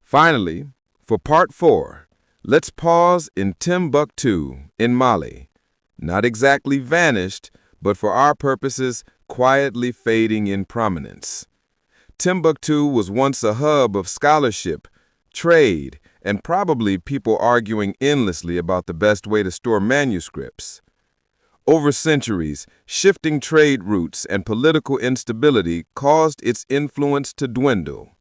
Finally, for part 4, let's pause in Timbuktu in Mali. Not exactly vanished, but for our purposes, quietly fading in prominence. Timbuktu was once a hub of scholarship, trade, and probably people arguing endlessly about the best way to store manuscripts. Over centuries, shifting trade routes and political instability caused its influence to dwindle.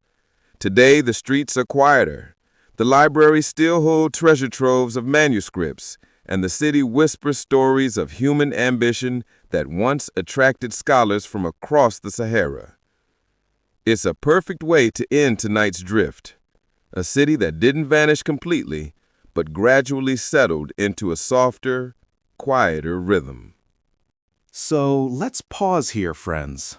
Today, the streets are quieter. The libraries still hold treasure troves of manuscripts, and the city whispers stories of human ambition that once attracted scholars from across the Sahara. It's a perfect way to end tonight's drift, a city that didn't vanish completely, but gradually settled into a softer, quieter rhythm. So let's pause here, friends.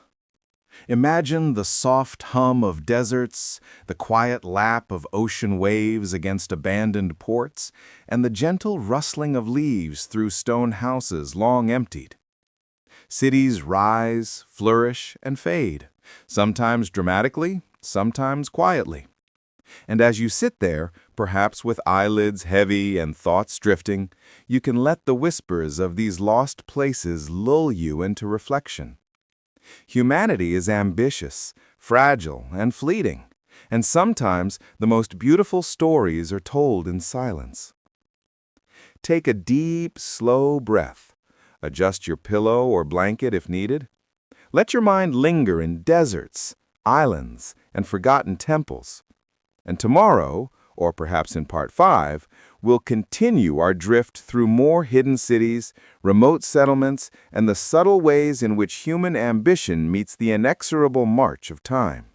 Imagine the soft hum of deserts, the quiet lap of ocean waves against abandoned ports, and the gentle rustling of leaves through stone houses long emptied. Cities rise, flourish, and fade, sometimes dramatically, sometimes quietly. And as you sit there, perhaps with eyelids heavy and thoughts drifting, you can let the whispers of these lost places lull you into reflection. Humanity is ambitious, fragile, and fleeting, and sometimes the most beautiful stories are told in silence. Take a deep, slow breath. Adjust your pillow or blanket if needed. Let your mind linger in deserts, islands, and forgotten temples. And tomorrow, or perhaps in Part 5, we'll continue our drift through more hidden cities, remote settlements, and the subtle ways in which human ambition meets the inexorable march of time.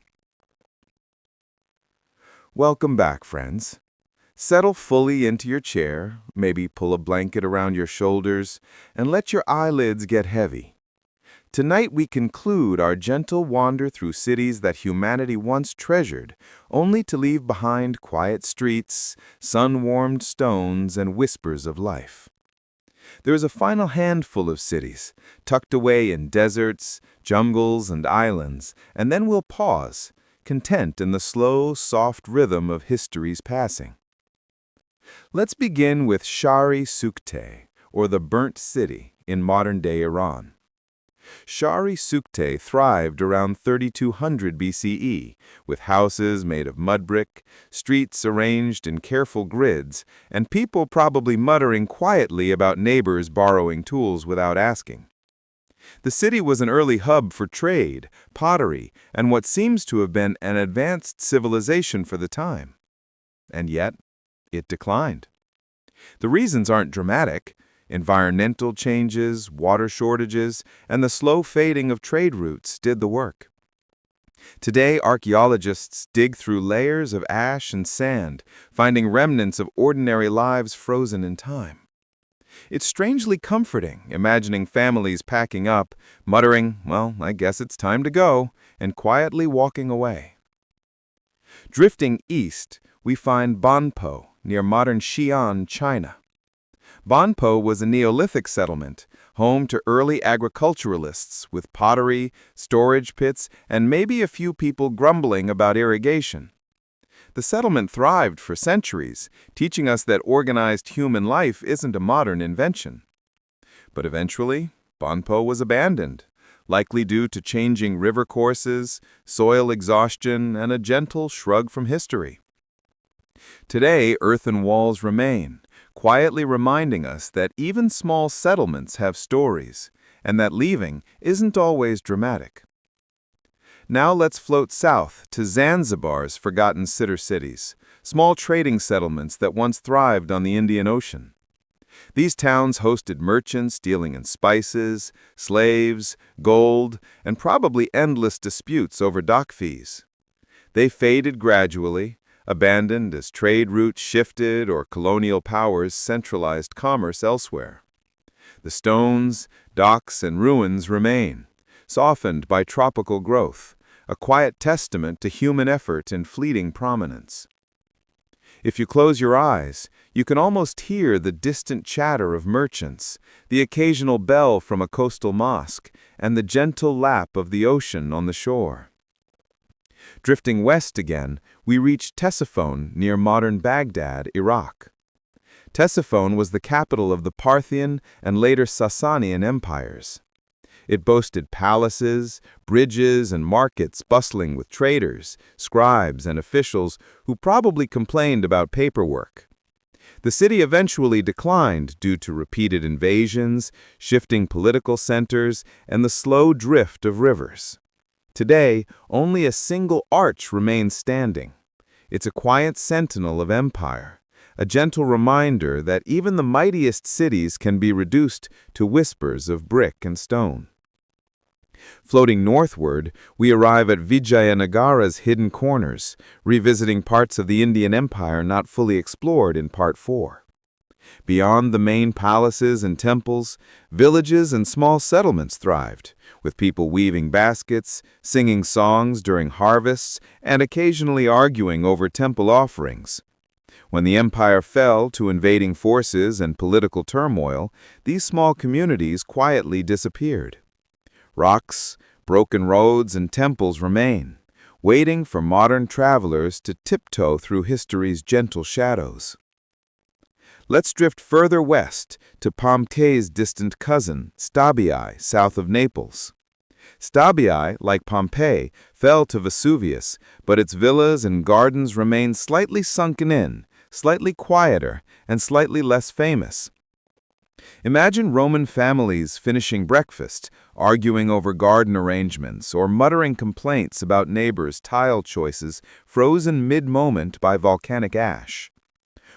Welcome back, friends. Settle fully into your chair, maybe pull a blanket around your shoulders, and let your eyelids get heavy. Tonight we conclude our gentle wander through cities that humanity once treasured, only to leave behind quiet streets, sun-warmed stones, and whispers of life. There is a final handful of cities, tucked away in deserts, jungles, and islands, and then we'll pause, content in the slow, soft rhythm of history's passing. Let's begin with Shari Sukte, or the Burnt City, in modern-day Iran. Shari Sukte thrived around 3200 BCE, with houses made of mud brick, streets arranged in careful grids, and people probably muttering quietly about neighbors borrowing tools without asking. The city was an early hub for trade, pottery, and what seems to have been an advanced civilization for the time. And yet, it declined. The reasons aren't dramatic. Environmental changes, water shortages, and the slow fading of trade routes did the work. Today, archaeologists dig through layers of ash and sand, finding remnants of ordinary lives frozen in time. It's strangely comforting, imagining families packing up, muttering, "Well, I guess it's time to go," and quietly walking away. Drifting east, we find Banpo, near modern Xi'an, China. Banpo was a Neolithic settlement, home to early agriculturalists with pottery, storage pits, and maybe a few people grumbling about irrigation. The settlement thrived for centuries, teaching us that organized human life isn't a modern invention. But eventually, Banpo was abandoned, likely due to changing river courses, soil exhaustion, and a gentle shrug from history. Today, earthen walls remain, quietly reminding us that even small settlements have stories, and that leaving isn't always dramatic. Now let's float south to Zanzibar's forgotten sitter cities, small trading settlements that once thrived on the Indian Ocean. These towns hosted merchants dealing in spices, slaves, gold, and probably endless disputes over dock fees. They faded gradually, abandoned as trade routes shifted or colonial powers centralized commerce elsewhere. The stones, docks, and ruins remain, softened by tropical growth, a quiet testament to human effort in fleeting prominence. If you close your eyes, you can almost hear the distant chatter of merchants, the occasional bell from a coastal mosque, and the gentle lap of the ocean on the shore. Drifting west again, we reach Ctesiphon near modern Baghdad, Iraq. Ctesiphon was the capital of the Parthian and later Sasanian empires. It boasted palaces, bridges, and markets bustling with traders, scribes, and officials who probably complained about paperwork. The city eventually declined due to repeated invasions, shifting political centers, and the slow drift of rivers. Today, only a single arch remains standing. It's a quiet sentinel of empire, a gentle reminder that even the mightiest cities can be reduced to whispers of brick and stone. Floating northward, we arrive at Vijayanagara's hidden corners, revisiting parts of the Indian Empire not fully explored in Part 4. Beyond the main palaces and temples, villages and small settlements thrived, with people weaving baskets, singing songs during harvests, and occasionally arguing over temple offerings. When the empire fell to invading forces and political turmoil, these small communities quietly disappeared. Rocks, broken roads, and temples remain, waiting for modern travelers to tiptoe through history's gentle shadows. Let's drift further west to Pompeii's distant cousin, Stabiae, south of Naples. Stabiae, like Pompeii, fell to Vesuvius, but its villas and gardens remain slightly sunken in, slightly quieter, and slightly less famous. Imagine Roman families finishing breakfast, arguing over garden arrangements, or muttering complaints about neighbors' tile choices frozen mid-moment by volcanic ash.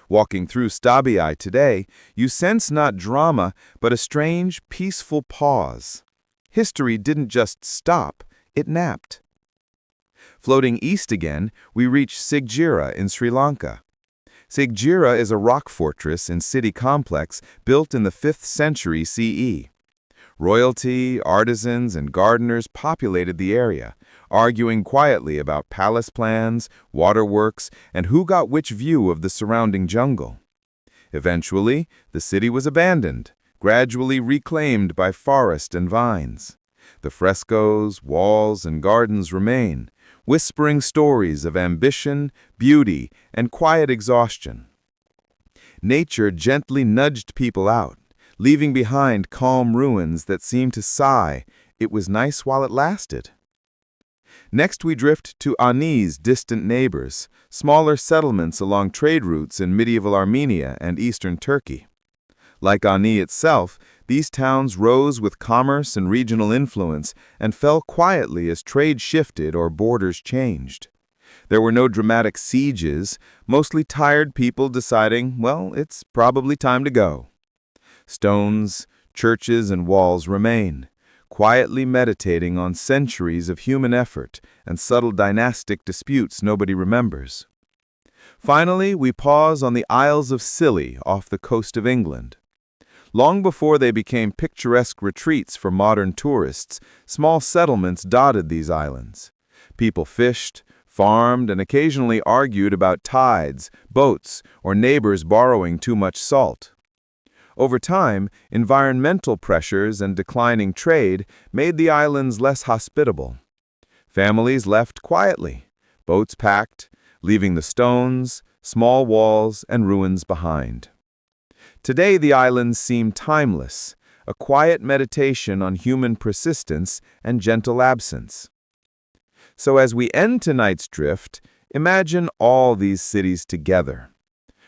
Walking through Stabiae today, you sense not drama, but a strange, peaceful pause. History didn't just stop, it napped. Floating east again, we reach Siggira in Sri Lanka. Siggira is a rock fortress and city complex built in the 5th century CE. Royalty, artisans, and gardeners populated the area, arguing quietly about palace plans, waterworks, and who got which view of the surrounding jungle. Eventually, the city was abandoned, gradually reclaimed by forest and vines. The frescoes, walls, and gardens remain, whispering stories of ambition, beauty, and quiet exhaustion. Nature gently nudged people out, leaving behind calm ruins that seemed to sigh, "It was nice while it lasted." Next we drift to Ani's distant neighbors, smaller settlements along trade routes in medieval Armenia and eastern Turkey. Like Ani itself, these towns rose with commerce and regional influence and fell quietly as trade shifted or borders changed. There were no dramatic sieges, mostly tired people deciding, well, it's probably time to go. Stones, churches, and walls remain, quietly meditating on centuries of human effort and subtle dynastic disputes nobody remembers. Finally, we pause on the Isles of Scilly off the coast of England. Long before they became picturesque retreats for modern tourists, small settlements dotted these islands. People fished, farmed, and occasionally argued about tides, boats, or neighbors borrowing too much salt. Over time, environmental pressures and declining trade made the islands less hospitable. Families left quietly, boats packed, leaving the stones, small walls, and ruins behind. Today, the islands seem timeless, a quiet meditation on human persistence and gentle absence. So as we end tonight's drift, imagine all these cities together.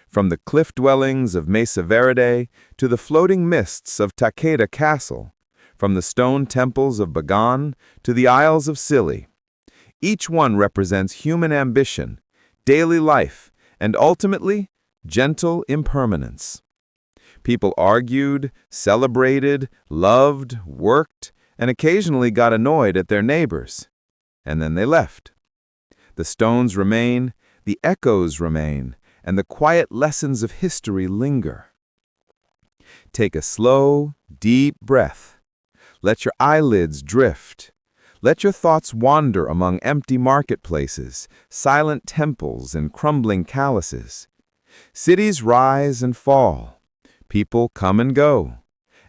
From the cliff dwellings of Mesa Verde to the floating mists of Takeda Castle, from the stone temples of Bagan to the Isles of Scilly. Each one represents human ambition, daily life, and ultimately, gentle impermanence. People argued, celebrated, loved, worked, and occasionally got annoyed at their neighbors. And then they left. The stones remain, the echoes remain, and the quiet lessons of history linger. Take a slow, deep breath. Let your eyelids drift. Let your thoughts wander among empty marketplaces, silent temples, and crumbling palaces. Cities rise and fall. People come and go.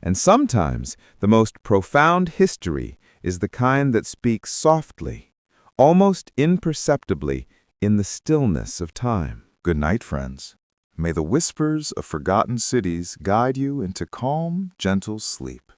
And sometimes the most profound history is the kind that speaks softly, almost imperceptibly, in the stillness of time. Good night, friends. May the whispers of forgotten cities guide you into calm, gentle sleep.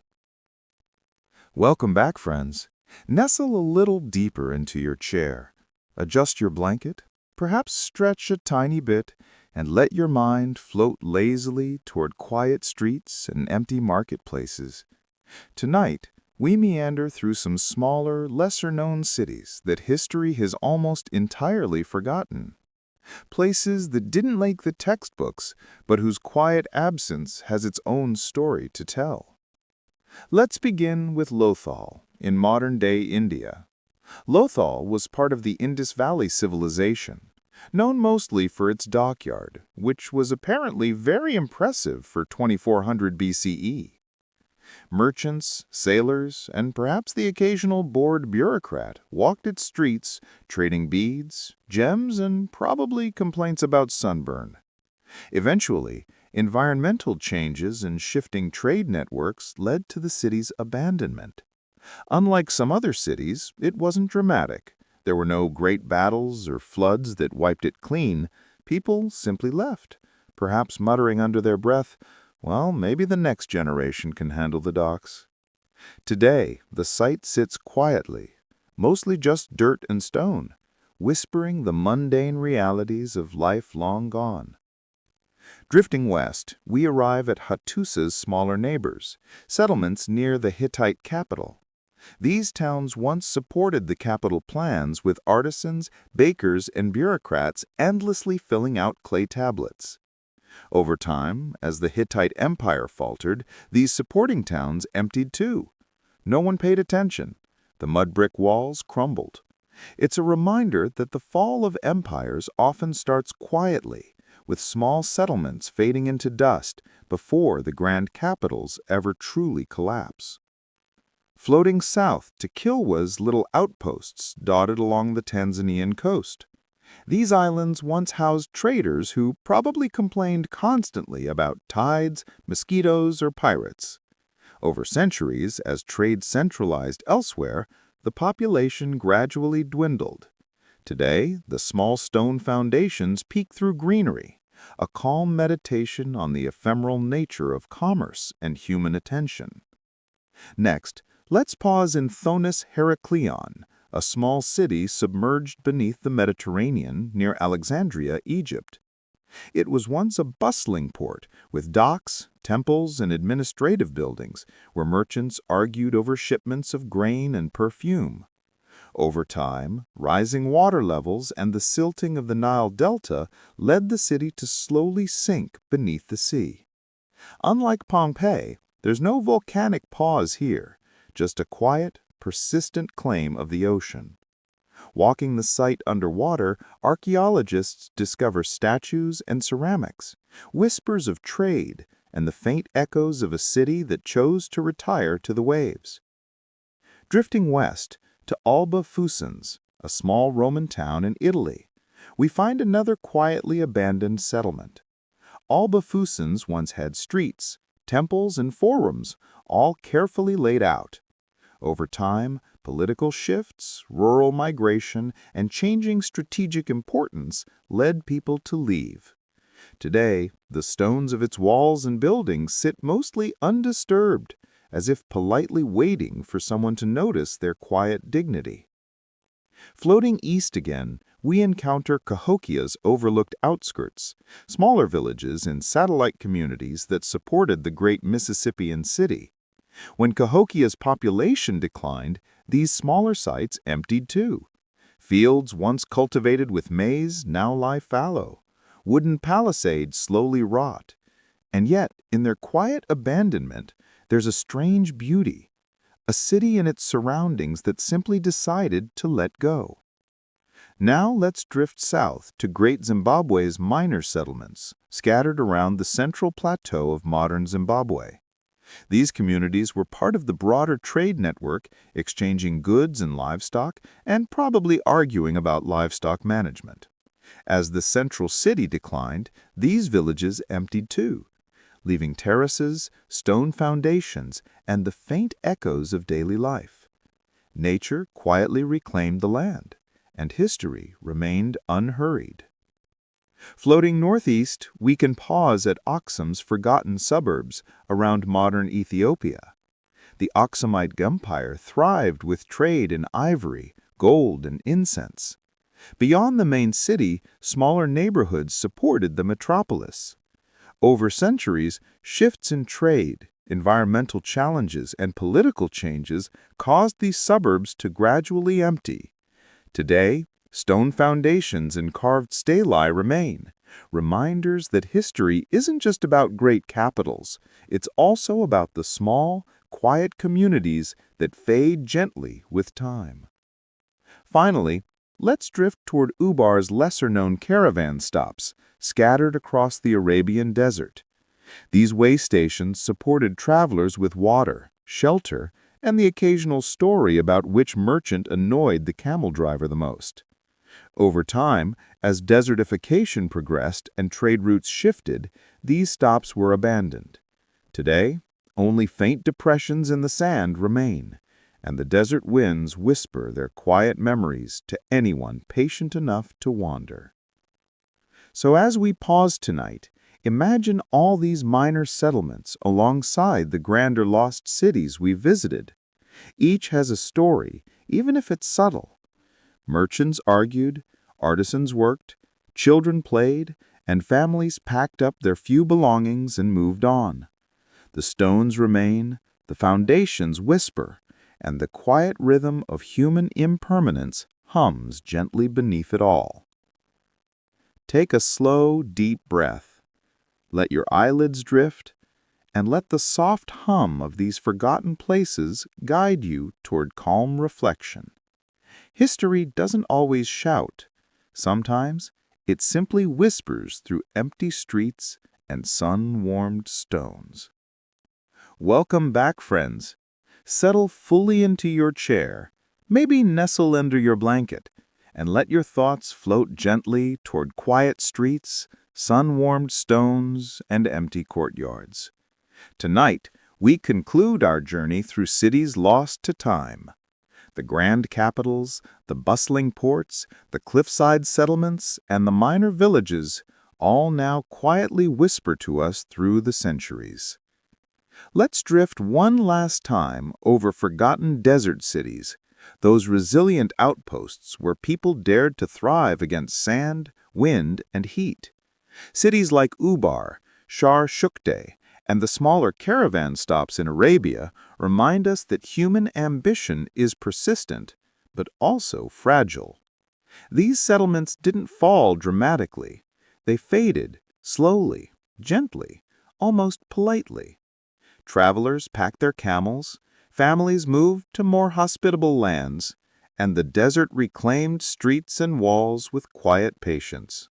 Welcome back, friends. Nestle a little deeper into your chair. Adjust your blanket, perhaps stretch a tiny bit, and let your mind float lazily toward quiet streets and empty marketplaces. Tonight, we meander through some smaller, lesser-known cities that history has almost entirely forgotten. Places that didn't like the textbooks, but whose quiet absence has its own story to tell. Let's begin with Lothal, in modern-day India. Lothal was part of the Indus Valley civilization, known mostly for its dockyard, which was apparently very impressive for 2400 BCE. Merchants, sailors, and perhaps the occasional bored bureaucrat walked its streets, trading beads, gems, and probably complaints about sunburn. Eventually, environmental changes and shifting trade networks led to the city's abandonment. Unlike some other cities, it wasn't dramatic. There were no great battles or floods that wiped it clean. People simply left, perhaps muttering under their breath, "Well, maybe the next generation can handle the docks." Today, the site sits quietly, mostly just dirt and stone, whispering the mundane realities of life long gone. Drifting west, we arrive at Hattusa's smaller neighbors, settlements near the Hittite capital. These towns once supported the capital plans with artisans, bakers, and bureaucrats endlessly filling out clay tablets. Over time, as the Hittite Empire faltered, these supporting towns emptied too. No one paid attention. The mud brick walls crumbled. It's a reminder that the fall of empires often starts quietly, with small settlements fading into dust before the grand capitals ever truly collapse. Floating south to Kilwa's little outposts dotted along the Tanzanian coast. These islands once housed traders who probably complained constantly about tides, mosquitoes, or pirates. Over centuries, as trade centralized elsewhere, the population gradually dwindled. Today, the small stone foundations peek through greenery, a calm meditation on the ephemeral nature of commerce and human attention. Next, let's pause in Thonis Heraklion, a small city submerged beneath the Mediterranean near Alexandria, Egypt. It was once a bustling port with docks, temples, and administrative buildings where merchants argued over shipments of grain and perfume. Over time, rising water levels and the silting of the Nile Delta led the city to slowly sink beneath the sea. Unlike Pompeii, there's no volcanic pause here, just a quiet, persistent claim of the ocean. Walking the site underwater, archaeologists discover statues and ceramics, whispers of trade, and the faint echoes of a city that chose to retire to the waves. Drifting west to Alba Fusens, a small Roman town in Italy, we find another quietly abandoned settlement. Alba Fusens once had streets, temples, and forums, all carefully laid out. Over time, political shifts, rural migration, and changing strategic importance led people to leave. Today, the stones of its walls and buildings sit mostly undisturbed, as if politely waiting for someone to notice their quiet dignity. Floating east again, we encounter Cahokia's overlooked outskirts, smaller villages and satellite communities that supported the great Mississippian city. When Cahokia's population declined, these smaller sites emptied too. Fields once cultivated with maize now lie fallow. Wooden palisades slowly rot. And yet, in their quiet abandonment, there's a strange beauty, a city and its surroundings that simply decided to let go. Now let's drift south to Great Zimbabwe's minor settlements, scattered around the central plateau of modern Zimbabwe. These communities were part of the broader trade network, exchanging goods and livestock, and probably arguing about livestock management. As the central city declined, these villages emptied too, leaving terraces, stone foundations, and the faint echoes of daily life. Nature quietly reclaimed the land, and history remained unhurried. Floating northeast, we can pause at Aksum's forgotten suburbs around modern Ethiopia. The Aksumite Empire thrived with trade in ivory, gold, and incense. Beyond the main city, smaller neighborhoods supported the metropolis. Over centuries, shifts in trade, environmental challenges, and political changes caused these suburbs to gradually empty. Today, Stone foundations and carved stelae remain, reminders that history isn't just about great capitals, it's also about the small, quiet communities that fade gently with time. Finally, let's drift toward Ubar's lesser-known caravan stops, scattered across the Arabian desert. These way stations supported travelers with water, shelter, and the occasional story about which merchant annoyed the camel driver the most. Over time, as desertification progressed and trade routes shifted, these stops were abandoned. Today, only faint depressions in the sand remain, and the desert winds whisper their quiet memories to anyone patient enough to wander. So as we pause tonight, imagine all these minor settlements alongside the grander lost cities we visited. Each has a story, even if it's subtle. Merchants argued, artisans worked, children played, and families packed up their few belongings and moved on. The stones remain, the foundations whisper, and the quiet rhythm of human impermanence hums gently beneath it all. Take a slow, deep breath. Let your eyelids drift, and let the soft hum of these forgotten places guide you toward calm reflection. History doesn't always shout. Sometimes it simply whispers through empty streets and sun-warmed stones. Welcome back, friends. Settle fully into your chair, maybe nestle under your blanket, and let your thoughts float gently toward quiet streets, sun-warmed stones, and empty courtyards. Tonight, we conclude our journey through cities lost to time. The grand capitals, the bustling ports, the cliffside settlements, and the minor villages all now quietly whisper to us through the centuries. Let's drift one last time over forgotten desert cities, those resilient outposts where people dared to thrive against sand, wind, and heat. Cities like Ubar, Shar Shukte, and the smaller caravan stops in Arabia remind us that human ambition is persistent, but also fragile. These settlements didn't fall dramatically. They faded, slowly, gently, almost politely. Travelers packed their camels, families moved to more hospitable lands, and the desert reclaimed streets and walls with quiet patience.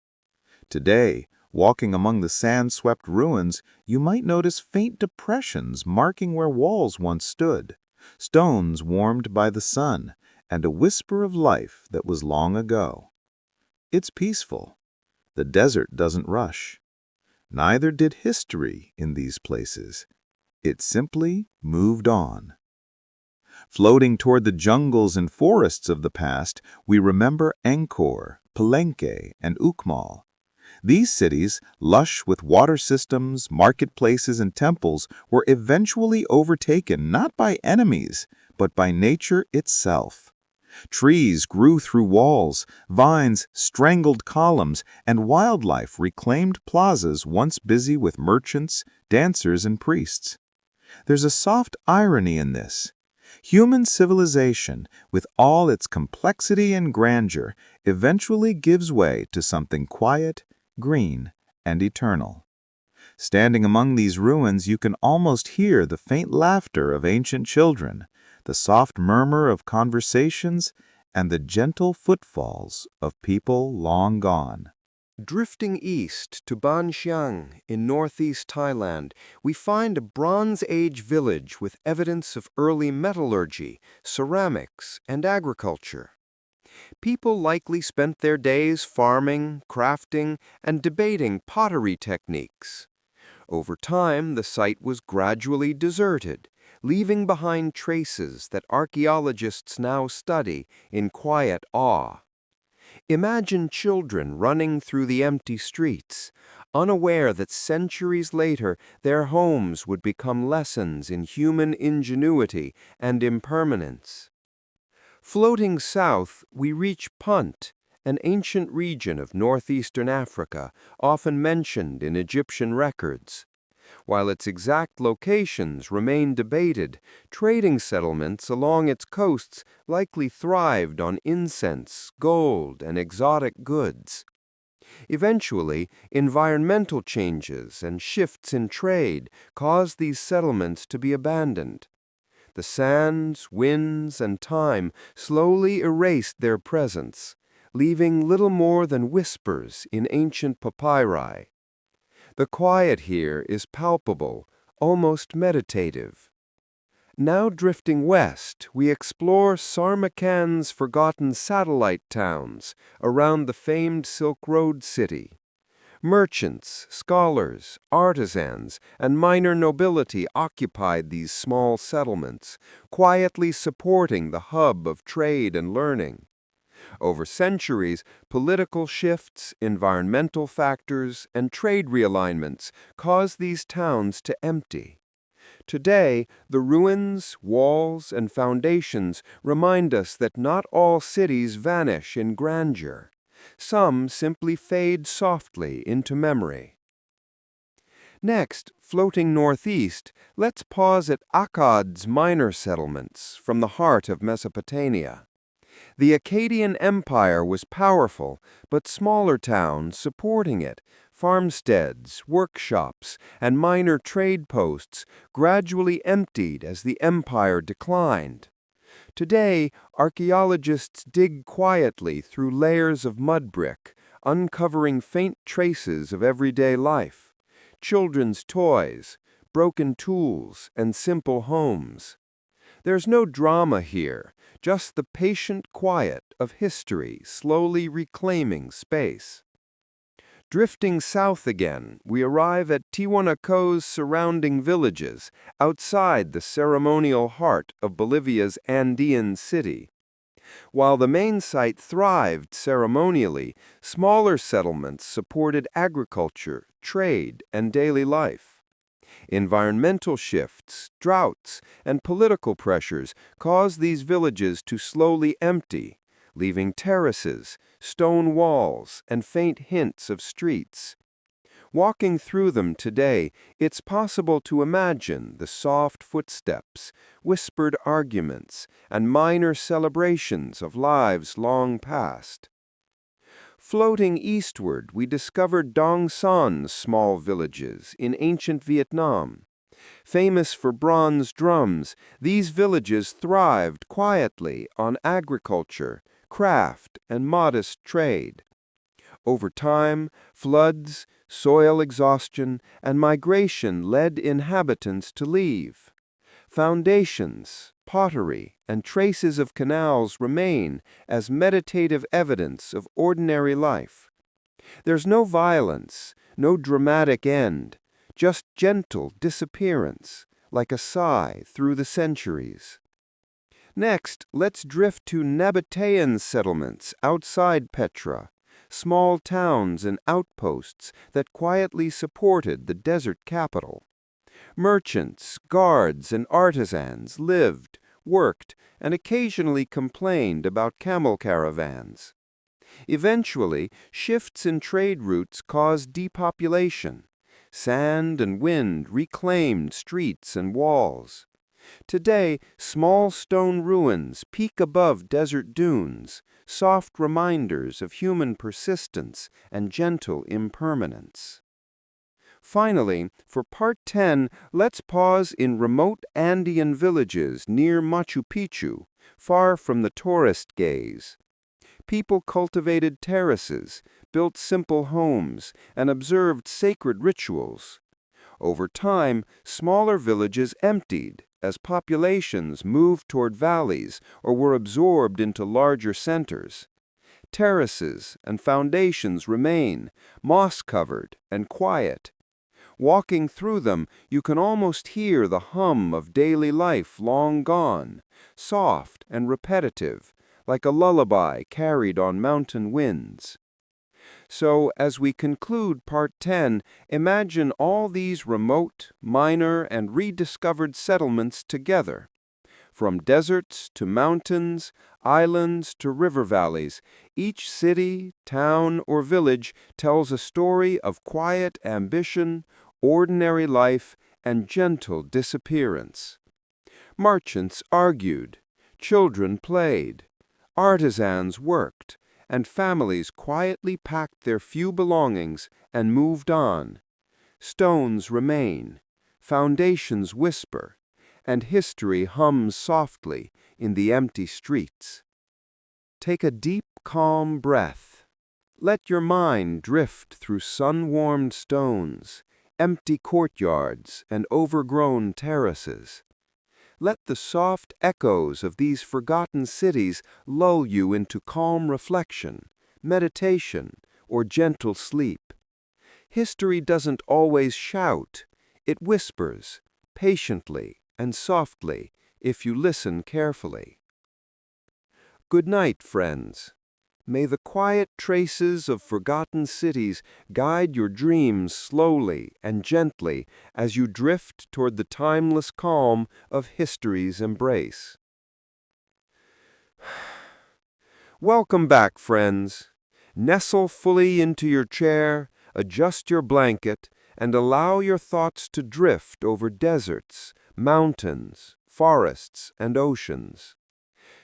Today, walking among the sand-swept ruins, you might notice faint depressions marking where walls once stood, stones warmed by the sun, and a whisper of life that was long ago. It's peaceful. The desert doesn't rush. Neither did history in these places. It simply moved on. Floating toward the jungles and forests of the past, we remember Angkor, Palenque, and Ukmal. These cities, lush with water systems, marketplaces, and temples, were eventually overtaken not by enemies, but by nature itself. Trees grew through walls, vines strangled columns, and wildlife reclaimed plazas once busy with merchants, dancers, and priests. There's a soft irony in this. Human civilization, with all its complexity and grandeur, eventually gives way to something quiet, green, and eternal. Standing among these ruins, you can almost hear the faint laughter of ancient children, the soft murmur of conversations, and the gentle footfalls of people long gone. Drifting east to Ban Xiang in northeast Thailand, we find a Bronze Age village with evidence of early metallurgy, ceramics, and agriculture. People likely spent their days farming, crafting, and debating pottery techniques. Over time, the site was gradually deserted, leaving behind traces that archaeologists now study in quiet awe. Imagine children running through the empty streets, unaware that centuries later their homes would become lessons in human ingenuity and impermanence. Floating south, we reach Punt, an ancient region of northeastern Africa, often mentioned in Egyptian records. While its exact locations remain debated, trading settlements along its coasts likely thrived on incense, gold, and exotic goods. Eventually, environmental changes and shifts in trade caused these settlements to be abandoned. The sands, winds, and time slowly erased their presence, leaving little more than whispers in ancient papyri. The quiet here is palpable, almost meditative. Now drifting west, we explore Sarmakan's forgotten satellite towns around the famed Silk Road city. Merchants, scholars, artisans, and minor nobility occupied these small settlements, quietly supporting the hub of trade and learning. Over centuries, political shifts, environmental factors, and trade realignments caused these towns to empty. Today, the ruins, walls, and foundations remind us that not all cities vanish in grandeur. Some simply fade softly into memory. Next, floating northeast, let's pause at Akkad's minor settlements from the heart of Mesopotamia. The Akkadian Empire was powerful, but smaller towns supporting it, farmsteads, workshops, and minor trade posts gradually emptied as the empire declined. Today, archaeologists dig quietly through layers of mud brick, uncovering faint traces of everyday life, children's toys, broken tools, and simple homes. There's no drama here, just the patient quiet of history slowly reclaiming space. Drifting south again, we arrive at Tiwanaku's surrounding villages, outside the ceremonial heart of Bolivia's Andean city. While the main site thrived ceremonially, smaller settlements supported agriculture, trade, and daily life. Environmental shifts, droughts, and political pressures caused these villages to slowly empty, leaving terraces, stone walls, and faint hints of streets. Walking through them today, it's possible to imagine the soft footsteps, whispered arguments, and minor celebrations of lives long past. Floating eastward, we discovered Dong Son's small villages in ancient Vietnam. Famous for bronze drums, these villages thrived quietly on agriculture, craft, and modest trade. Over time, floods, soil exhaustion, and migration led inhabitants to leave. Foundations, pottery, and traces of canals remain as meditative evidence of ordinary life. There's no violence, no dramatic end, just gentle disappearance, like a sigh through the centuries. Next, let's drift to Nabatean settlements outside Petra, small towns and outposts that quietly supported the desert capital. Merchants, guards, and artisans lived, worked, and occasionally complained about camel caravans. Eventually, shifts in trade routes caused depopulation. Sand and wind reclaimed streets and walls. Today, small stone ruins peek above desert dunes, soft reminders of human persistence and gentle impermanence. Finally, for Part 10, let's pause in remote Andean villages near Machu Picchu, far from the tourist gaze. People cultivated terraces, built simple homes, and observed sacred rituals. Over time, smaller villages emptied as populations moved toward valleys or were absorbed into larger centers. Terraces and foundations remain, moss-covered and quiet. Walking through them, you can almost hear the hum of daily life long gone, soft and repetitive, like a lullaby carried on mountain winds. So, as we conclude Part 10, imagine all these remote, minor, and rediscovered settlements together. From deserts to mountains, islands to river valleys, each city, town, or village tells a story of quiet ambition, ordinary life, and gentle disappearance. Merchants argued, children played, artisans worked, and families quietly packed their few belongings and moved on. Stones remain, foundations whisper, and history hums softly in the empty streets. Take a deep, calm breath. Let your mind drift through sun-warmed stones, empty courtyards, and overgrown terraces. Let the soft echoes of these forgotten cities lull you into calm reflection, meditation, or gentle sleep. History doesn't always shout. It whispers, patiently and softly, if you listen carefully. Good night, friends. May the quiet traces of forgotten cities guide your dreams slowly and gently as you drift toward the timeless calm of history's embrace. Welcome back, friends. Nestle fully into your chair, adjust your blanket, and allow your thoughts to drift over deserts, mountains, forests, and oceans.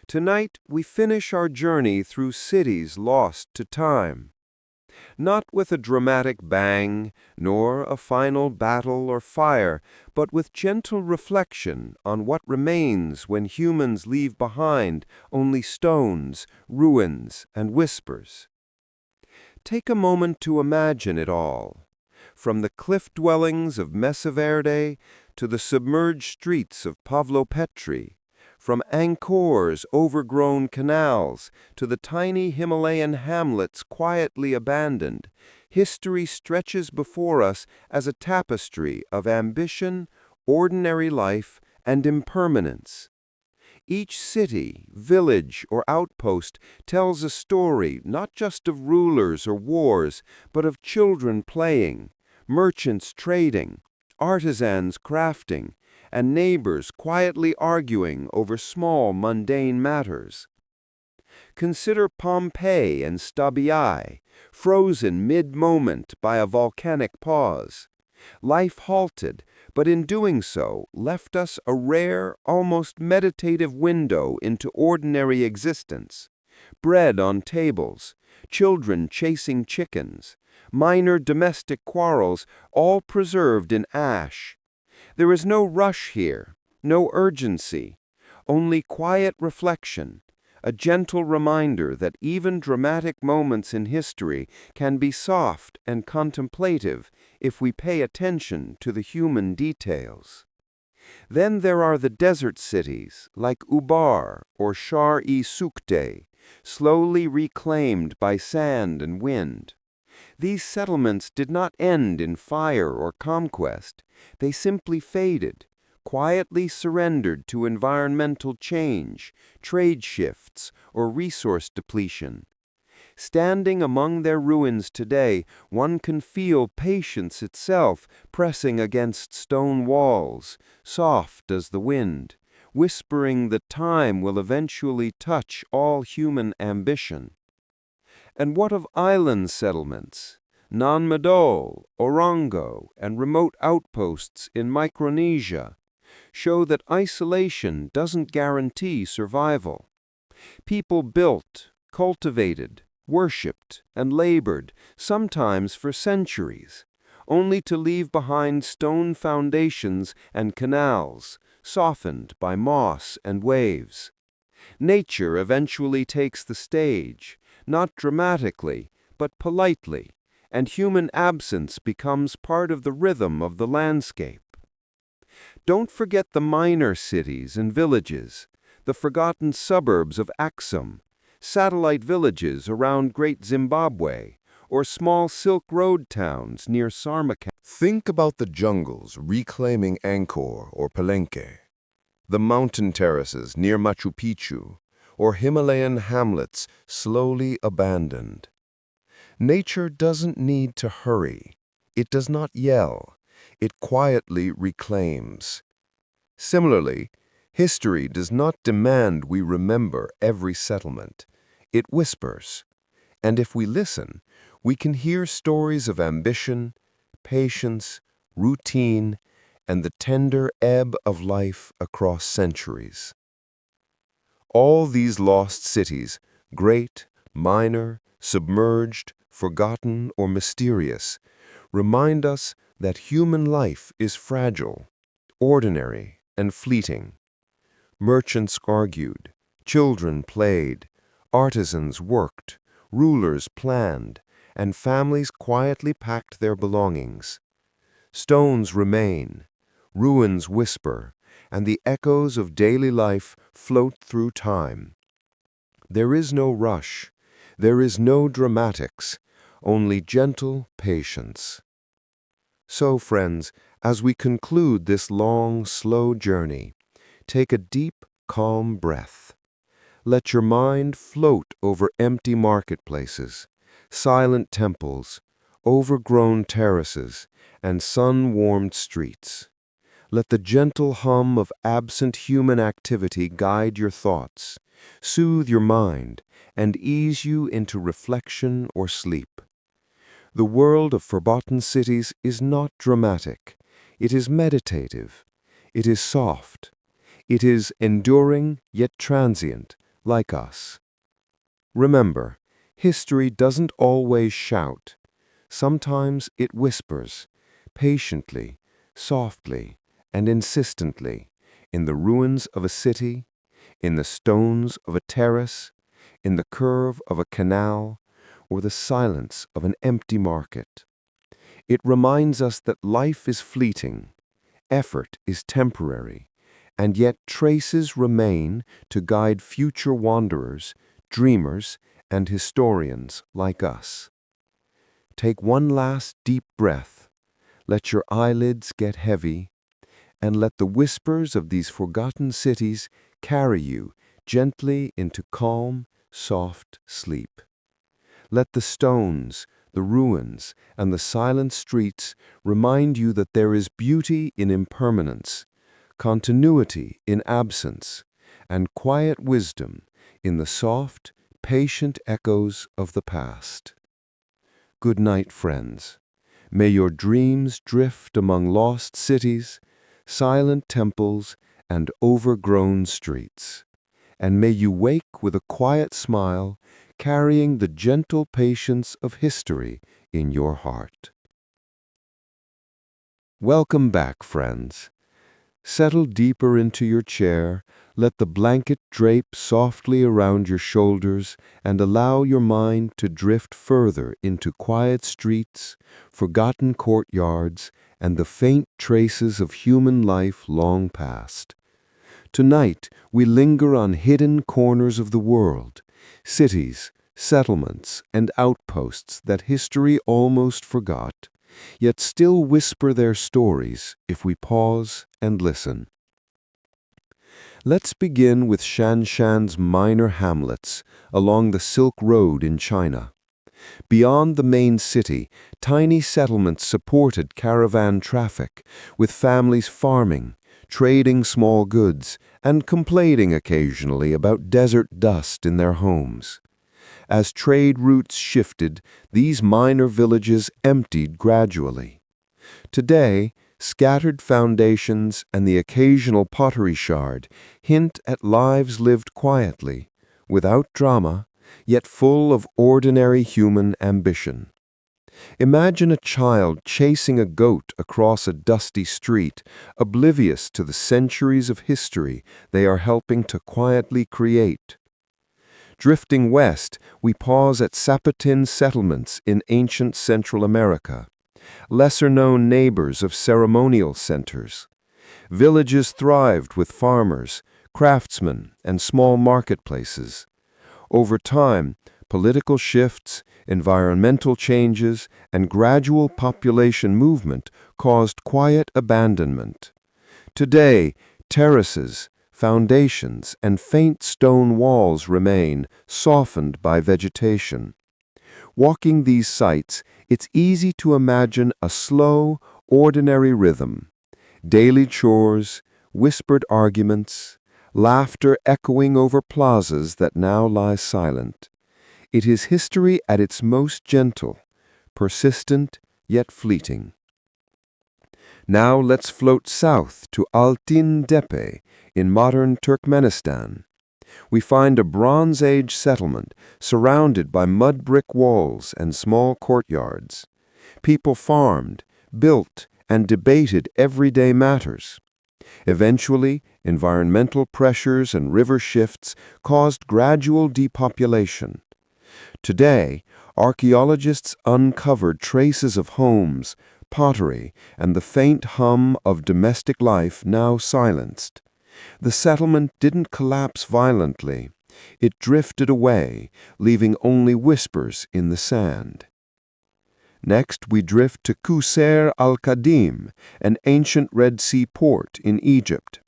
Tonight, we finish our journey through cities lost to time. Not with a dramatic bang, nor a final battle or fire, but with gentle reflection on what remains when humans leave behind only stones, ruins, and whispers. Take a moment to imagine it all. From the cliff dwellings of Mesa Verde to the submerged streets of Pavlopetri, from Angkor's overgrown canals to the tiny Himalayan hamlets quietly abandoned, history stretches before us as a tapestry of ambition, ordinary life, and impermanence. Each city, village, or outpost tells a story not just of rulers or wars, but of children playing, merchants trading, artisans crafting, and neighbors quietly arguing over small, mundane matters. Consider Pompeii and Stabiae, frozen mid-moment by a volcanic pause. Life halted, but in doing so left us a rare, almost meditative window into ordinary existence. Bread on tables, children chasing chickens, minor domestic quarrels, all preserved in ash. There is no rush here, no urgency, only quiet reflection, a gentle reminder that even dramatic moments in history can be soft and contemplative if we pay attention to the human details. Then there are the desert cities, like Ubar or Shar-e-Sukte, slowly reclaimed by sand and wind. These settlements did not end in fire or conquest. They simply faded, quietly surrendered to environmental change, trade shifts, or resource depletion. Standing among their ruins today, one can feel patience itself pressing against stone walls, soft as the wind, whispering that time will eventually touch all human ambition. And what of island settlements? Nanmadol, Orongo, and remote outposts in Micronesia show that isolation doesn't guarantee survival. People built, cultivated, worshipped, and labored, sometimes for centuries, only to leave behind stone foundations and canals, softened by moss and waves. Nature eventually takes the stage, not dramatically, but politely, and human absence becomes part of the rhythm of the landscape. Don't forget the minor cities and villages, the forgotten suburbs of Axum, satellite villages around Great Zimbabwe, or small Silk Road towns near Samarkand. Think about the jungles reclaiming Angkor or Palenque, the mountain terraces near Machu Picchu, or Himalayan hamlets slowly abandoned. Nature doesn't need to hurry. It does not yell. It quietly reclaims. Similarly, history does not demand we remember every settlement. It whispers. And if we listen, we can hear stories of ambition, patience, routine, and the tender ebb of life across centuries. All these lost cities, great, minor, submerged, forgotten, or mysterious, remind us that human life is fragile, ordinary, and fleeting. Merchants argued, children played, artisans worked, rulers planned, and families quietly packed their belongings. Stones remain, ruins whisper, and the echoes of daily life float through time. There is no rush, there is no dramatics, only gentle patience. So, friends, as we conclude this long, slow journey, take a deep, calm breath. Let your mind float over empty marketplaces, silent temples, overgrown terraces, and sun-warmed streets. Let the gentle hum of absent human activity guide your thoughts, soothe your mind, and ease you into reflection or sleep. The world of forgotten cities is not dramatic. It is meditative. It is soft. It is enduring yet transient, like us. Remember, history doesn't always shout. Sometimes it whispers, patiently, softly, and insistently, in the ruins of a city, in the stones of a terrace, in the curve of a canal, or the silence of an empty market. It reminds us that life is fleeting, effort is temporary, and yet traces remain to guide future wanderers, dreamers, and historians like us. Take one last deep breath, let your eyelids get heavy, and let the whispers of these forgotten cities carry you gently into calm, soft sleep. Let the stones, the ruins, and the silent streets remind you that there is beauty in impermanence, continuity in absence, and quiet wisdom in the soft, patient echoes of the past. Good night, friends. May your dreams drift among lost cities, silent temples, and overgrown streets. And may you wake with a quiet smile, carrying the gentle patience of history in your heart. Welcome back, friends. Settle deeper into your chair, let the blanket drape softly around your shoulders, and allow your mind to drift further into quiet streets, forgotten courtyards, and the faint traces of human life long past. Tonight, we linger on hidden corners of the world, cities, settlements, and outposts that history almost forgot, yet still whisper their stories if we pause and listen. Let's begin with Shanshan's minor hamlets along the Silk Road in China. Beyond the main city, tiny settlements supported caravan traffic, with families farming, trading small goods, and complaining occasionally about desert dust in their homes. As trade routes shifted, these minor villages emptied gradually. Today, scattered foundations and the occasional pottery shard hint at lives lived quietly, without drama, yet full of ordinary human ambition. Imagine a child chasing a goat across a dusty street, oblivious to the centuries of history they are helping to quietly create. Drifting west, we pause at Zapotin settlements in ancient Central America, lesser-known neighbors of ceremonial centers. Villages thrived with farmers, craftsmen, and small marketplaces. Over time, political shifts, environmental changes, and gradual population movement caused quiet abandonment. Today, terraces, foundations, and faint stone walls remain, softened by vegetation. Walking these sites, it's easy to imagine a slow, ordinary rhythm. Daily chores, whispered arguments, laughter echoing over plazas that now lie silent. It is history at its most gentle, persistent yet fleeting. Now let's float south to Altyn Tepe in modern Turkmenistan. We find a Bronze Age settlement surrounded by mud brick walls and small courtyards. People farmed, built, and debated everyday matters. Eventually, environmental pressures and river shifts caused gradual depopulation. Today, archaeologists uncovered traces of homes, pottery, and the faint hum of domestic life now silenced. The settlement didn't collapse violently. It drifted away, leaving only whispers in the sand. Next, we drift to Qusr al-Qadim, an ancient Red Sea port in Egypt.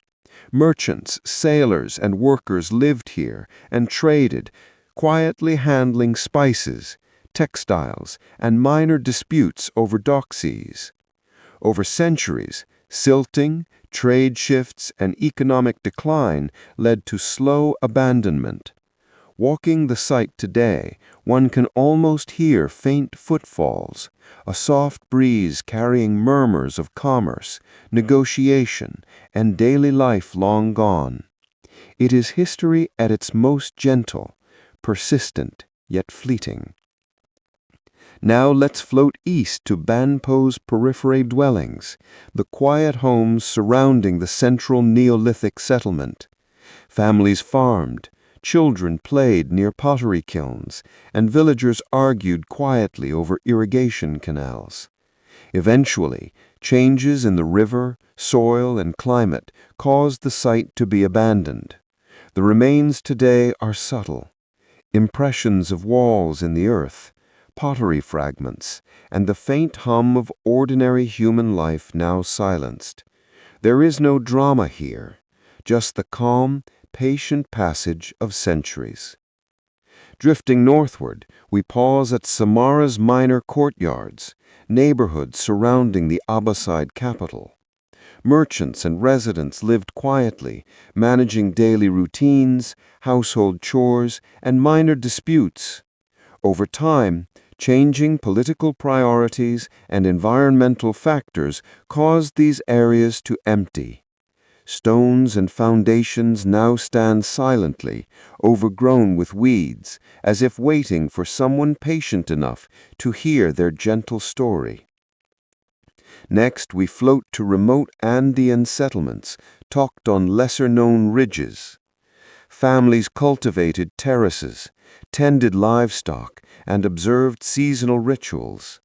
Merchants, sailors, and workers lived here and traded, quietly handling spices, textiles, and minor disputes over dock seas. Over centuries, silting, trade shifts, and economic decline led to slow abandonment. Walking the site today, one can almost hear faint footfalls, a soft breeze carrying murmurs of commerce, negotiation, and daily life long gone. It is history at its most gentle, persistent, yet fleeting. Now let's float east to Banpo's periphery dwellings, the quiet homes surrounding the central Neolithic settlement. Families farmed, children played near pottery kilns, and villagers argued quietly over irrigation canals. Eventually, changes in the river, soil, and climate caused the site to be abandoned. The remains today are subtle. Impressions of walls in the earth, pottery fragments, and the faint hum of ordinary human life now silenced. There is no drama here, just the calm, patient passage of centuries. Drifting northward, we pause at Samarra's minor courtyards, neighborhoods surrounding the Abbasid capital. Merchants and residents lived quietly, managing daily routines, household chores, and minor disputes. Over time, changing political priorities and environmental factors caused these areas to empty. Stones and foundations now stand silently, overgrown with weeds, as if waiting for someone patient enough to hear their gentle story. Next, we float to remote Andean settlements, tucked on lesser-known ridges. Families cultivated terraces, tended livestock, and observed seasonal rituals.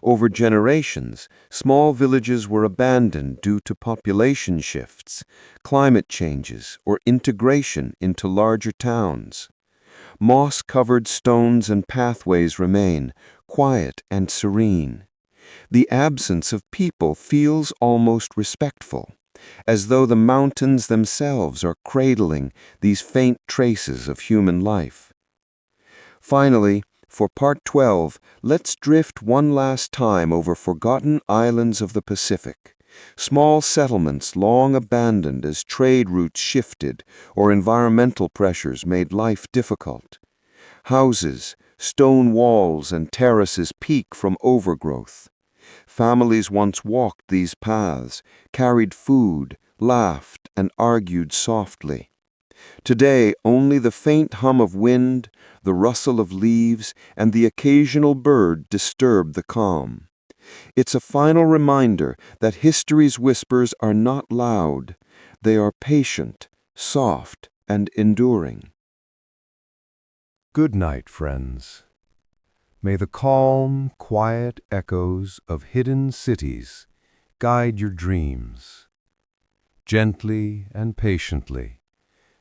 Over generations, small villages were abandoned due to population shifts, climate changes, or integration into larger towns. Moss-covered stones and pathways remain, quiet and serene. The absence of people feels almost respectful, as though the mountains themselves are cradling these faint traces of human life. Finally, for Part 12, let's drift one last time over forgotten islands of the Pacific, small settlements long abandoned as trade routes shifted or environmental pressures made life difficult. Houses, stone walls, and terraces peak from overgrowth. Families once walked these paths, carried food, laughed, and argued softly. Today, only the faint hum of wind, the rustle of leaves, and the occasional bird disturb the calm. It's a final reminder that history's whispers are not loud. They are patient, soft, and enduring. Good night, friends. May the calm, quiet echoes of hidden cities guide your dreams, gently and patiently,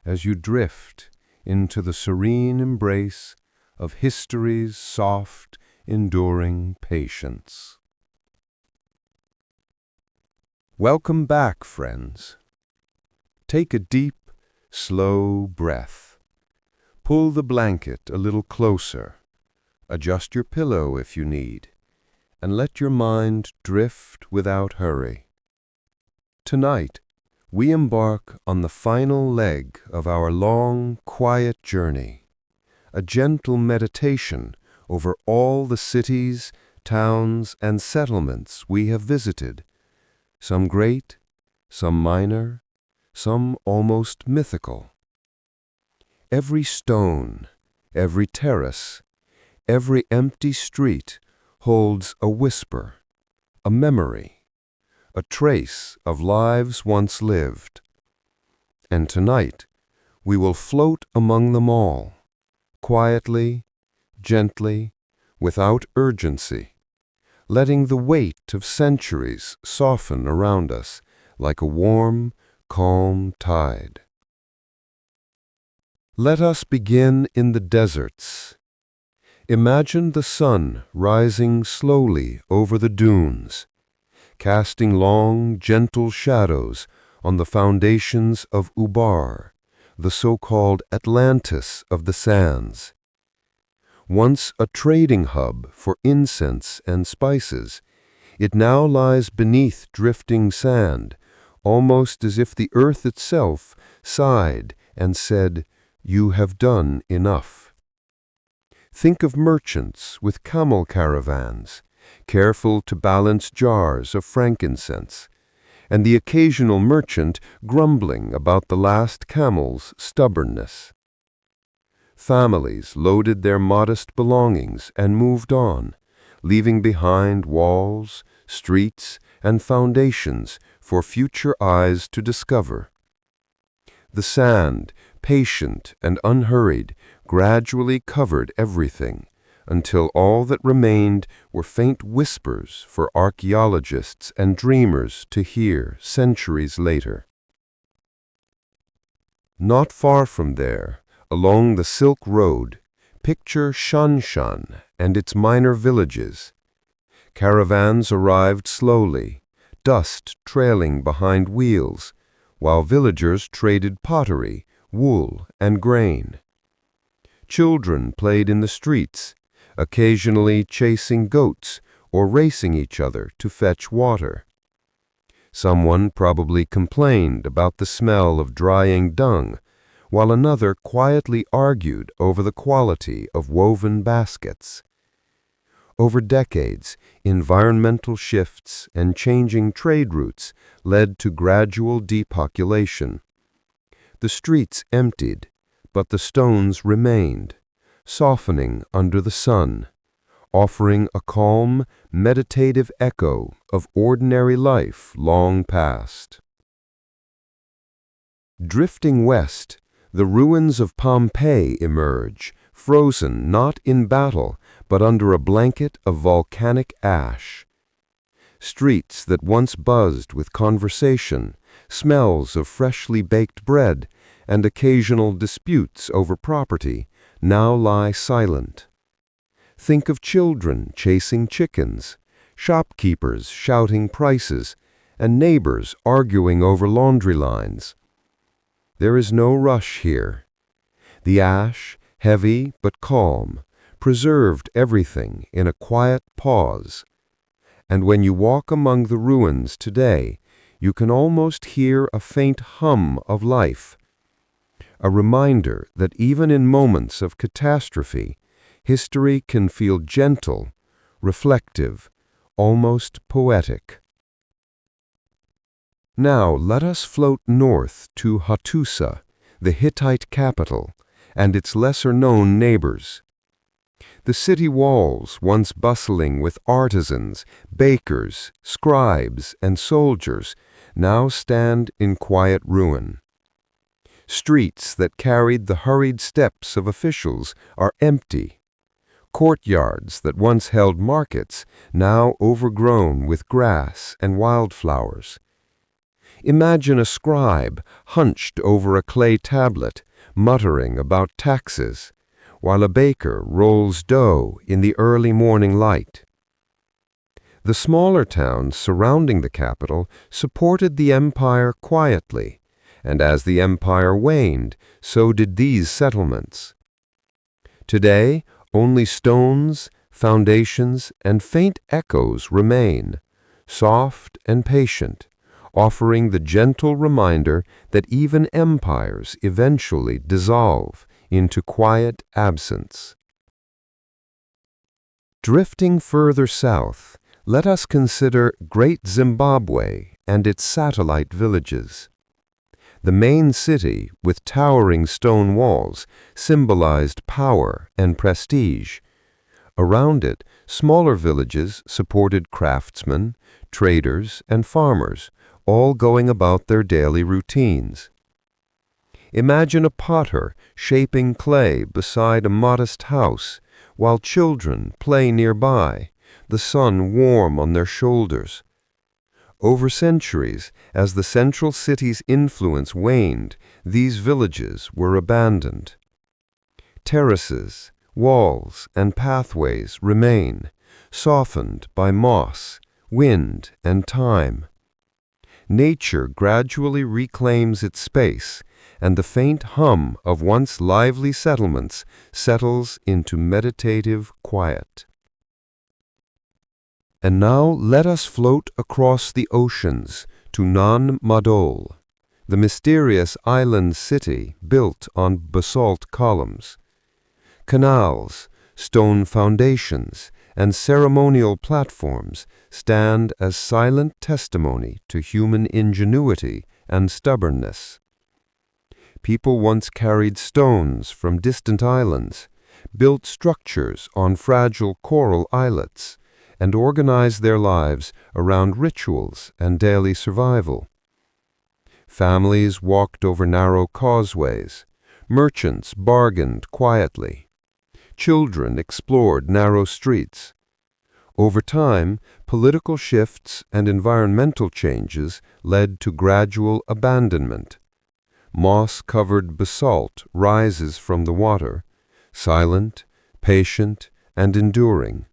as you drift into the serene embrace of history's soft, enduring patience. Welcome back, friends. Take a deep, slow breath. Pull the blanket a little closer. Adjust your pillow if you need, and let your mind drift without hurry. Tonight, we embark on the final leg of our long, quiet journey, a gentle meditation over all the cities, towns, and settlements we have visited, some great, some minor, some almost mythical. Every stone, every terrace, every empty street holds a whisper, a memory, a trace of lives once lived. And tonight, we will float among them all, quietly, gently, without urgency, letting the weight of centuries soften around us like a warm, calm tide. Let us begin in the deserts. Imagine the sun rising slowly over the dunes, casting long, gentle shadows on the foundations of Ubar, the so-called Atlantis of the sands. Once a trading hub for incense and spices, it now lies beneath drifting sand, almost as if the earth itself sighed and said, "You have done enough." Think of merchants with camel caravans, careful to balance jars of frankincense, and the occasional merchant grumbling about the last camel's stubbornness. Families loaded their modest belongings and moved on, leaving behind walls, streets, and foundations for future eyes to discover. The sand, patient and unhurried, gradually covered everything, until all that remained were faint whispers for archaeologists and dreamers to hear centuries later. Not far from there, along the Silk Road, picture Shanshan and its minor villages. Caravans arrived slowly, dust trailing behind wheels, while villagers traded pottery, wool, and grain. Children played in the streets, occasionally chasing goats or racing each other to fetch water. Someone probably complained about the smell of drying dung, while another quietly argued over the quality of woven baskets. Over decades, environmental shifts and changing trade routes led to gradual depopulation. The streets emptied, but the stones remained, softening under the sun, offering a calm, meditative echo of ordinary life long past. Drifting west, the ruins of Pompeii emerge, frozen not in battle, but under a blanket of volcanic ash. Streets that once buzzed with conversation, smells of freshly baked bread, and occasional disputes over property now lie silent. Think of children chasing chickens, shopkeepers shouting prices, and neighbors arguing over laundry lines. There is no rush here. The ash, heavy but calm, preserved everything in a quiet pause. And when you walk among the ruins today, you can almost hear a faint hum of life, a reminder that even in moments of catastrophe, history can feel gentle, reflective, almost poetic. Now let us float north to Hattusa, the Hittite capital, and its lesser-known neighbors. The city walls, once bustling with artisans, bakers, scribes, and soldiers, now stand in quiet ruin. Streets that carried the hurried steps of officials are empty. Courtyards that once held markets, now overgrown with grass and wildflowers. Imagine a scribe hunched over a clay tablet, muttering about taxes, while a baker rolls dough in the early morning light. The smaller towns surrounding the capital supported the empire quietly, and as the empire waned, so did these settlements. Today, only stones, foundations, and faint echoes remain, soft and patient, offering the gentle reminder that even empires eventually dissolve into quiet absence. Drifting further south, let us consider Great Zimbabwe and its satellite villages. The main city, with towering stone walls, symbolized power and prestige. Around it, smaller villages supported craftsmen, traders, and farmers, all going about their daily routines. Imagine a potter shaping clay beside a modest house, while children play nearby, the sun warm on their shoulders. Over centuries, as the central city's influence waned, these villages were abandoned. Terraces, walls, and pathways remain, softened by moss, wind, and time. Nature gradually reclaims its space, and the faint hum of once lively settlements settles into meditative quiet. And now let us float across the oceans to Nan Madol, the mysterious island city built on basalt columns. Canals, stone foundations, and ceremonial platforms stand as silent testimony to human ingenuity and stubbornness. People once carried stones from distant islands, built structures on fragile coral islets, and organized their lives around rituals and daily survival. Families walked over narrow causeways, merchants bargained quietly, children explored narrow streets. Over time, political shifts and environmental changes led to gradual abandonment. Moss-covered basalt rises from the water, silent, patient, and enduring,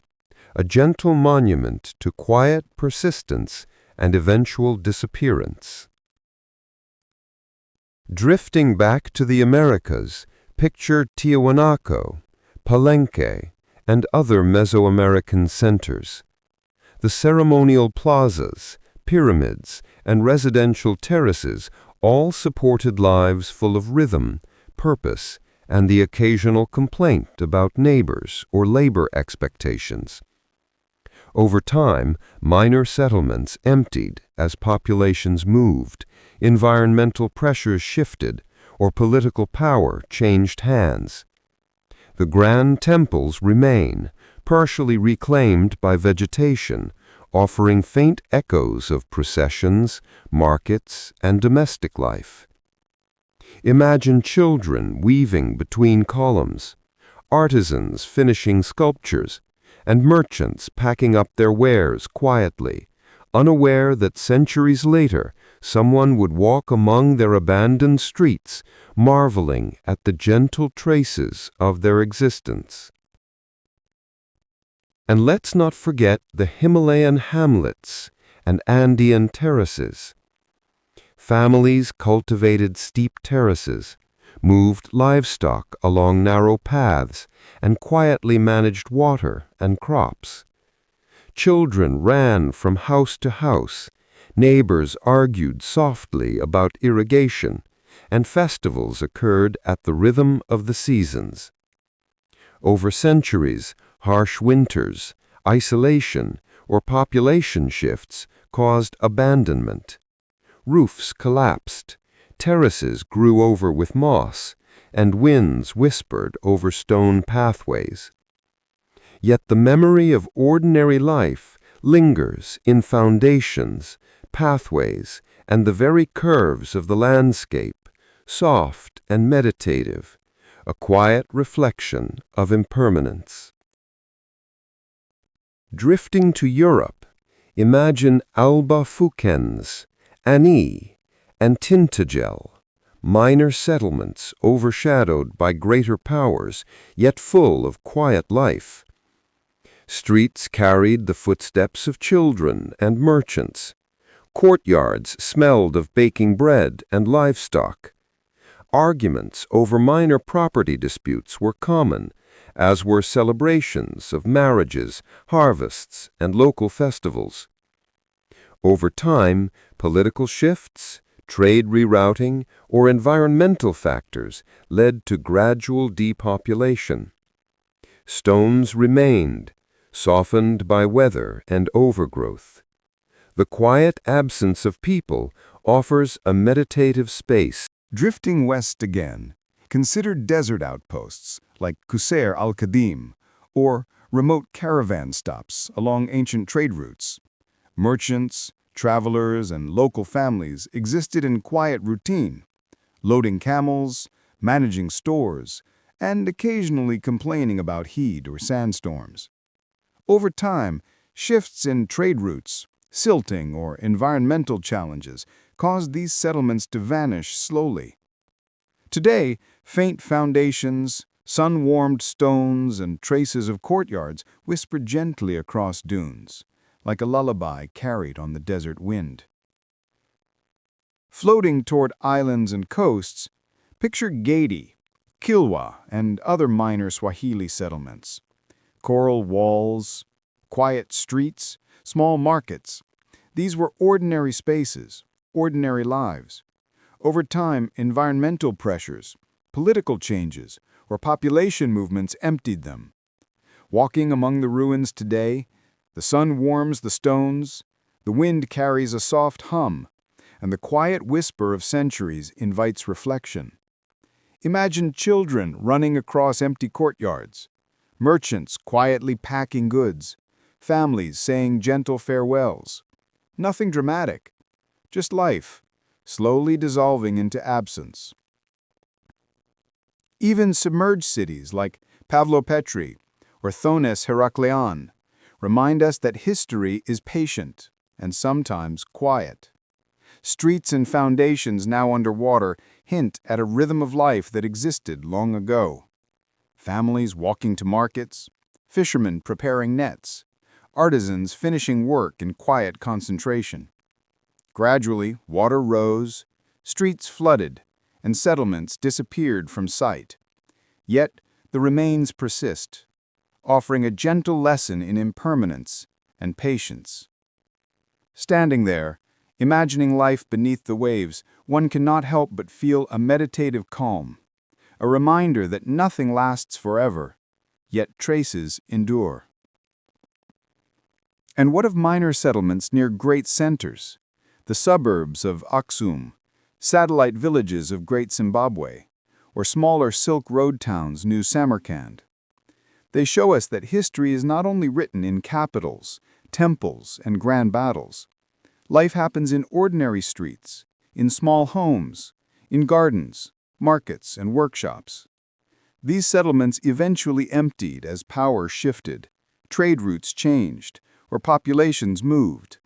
a gentle monument to quiet persistence and eventual disappearance. Drifting back to the Americas, picture Tiahuanaco, Palenque, and other Mesoamerican centers. The ceremonial plazas, pyramids, and residential terraces all supported lives full of rhythm, purpose, and the occasional complaint about neighbors or labor expectations. Over time, minor settlements emptied as populations moved, environmental pressures shifted, or political power changed hands. The grand temples remain, partially reclaimed by vegetation, offering faint echoes of processions, markets, and domestic life. Imagine children weaving between columns, artisans finishing sculptures, and merchants packing up their wares quietly, unaware that centuries later someone would walk among their abandoned streets, marveling at the gentle traces of their existence. And let's not forget the Himalayan hamlets and Andean terraces. Families cultivated steep terraces, moved livestock along narrow paths, and quietly managed water and crops. Children ran from house to house, neighbors argued softly about irrigation, and festivals occurred at the rhythm of the seasons. Over centuries, harsh winters, isolation, or population shifts caused abandonment. Roofs collapsed, terraces grew over with moss, and winds whispered over stone pathways. Yet the memory of ordinary life lingers in foundations, pathways, and the very curves of the landscape, soft and meditative, a quiet reflection of impermanence. Drifting to Europe, imagine Alba Fukens, Ani, and Tintagel, minor settlements overshadowed by greater powers, yet full of quiet life. Streets carried the footsteps of children and merchants. Courtyards smelled of baking bread and livestock. Arguments over minor property disputes were common, as were celebrations of marriages, harvests, and local festivals. Over time, political shifts, trade rerouting, or environmental factors led to gradual depopulation. Stones remained, softened by weather and overgrowth. The quiet absence of people offers a meditative space. Drifting west again, consider desert outposts like Qusayr al-Qadim or remote caravan stops along ancient trade routes. Merchants, travelers, and local families existed in quiet routine, loading camels, managing stores, and occasionally complaining about heat or sandstorms. Over time, shifts in trade routes, silting, or environmental challenges caused these settlements to vanish slowly. Today, faint foundations, sun-warmed stones, and traces of courtyards whisper gently across dunes, like a lullaby carried on the desert wind. Floating toward islands and coasts, picture Gaiti, Kilwa, and other minor Swahili settlements. Coral walls, quiet streets, small markets. These were ordinary spaces, ordinary lives. Over time, environmental pressures, political changes, or population movements emptied them. Walking among the ruins today, the sun warms the stones, the wind carries a soft hum, and the quiet whisper of centuries invites reflection. Imagine children running across empty courtyards, merchants quietly packing goods, families saying gentle farewells. Nothing dramatic, just life, slowly dissolving into absence. Even submerged cities like Pavlopetri or Thonis Herakleon remind us that history is patient and sometimes quiet. Streets and foundations now underwater hint at a rhythm of life that existed long ago. Families walking to markets, fishermen preparing nets, artisans finishing work in quiet concentration. Gradually, water rose, streets flooded, and settlements disappeared from sight. Yet, the remains persist, offering a gentle lesson in impermanence and patience. Standing there, imagining life beneath the waves, one cannot help but feel a meditative calm, a reminder that nothing lasts forever, yet traces endure. And what of minor settlements near great centers, the suburbs of Aksum, satellite villages of Great Zimbabwe, or smaller Silk Road towns New Samarkand? They show us that history is not only written in capitals, temples, and grand battles. Life happens in ordinary streets, in small homes, in gardens, markets, and workshops. These settlements eventually emptied as power shifted, trade routes changed, or populations moved.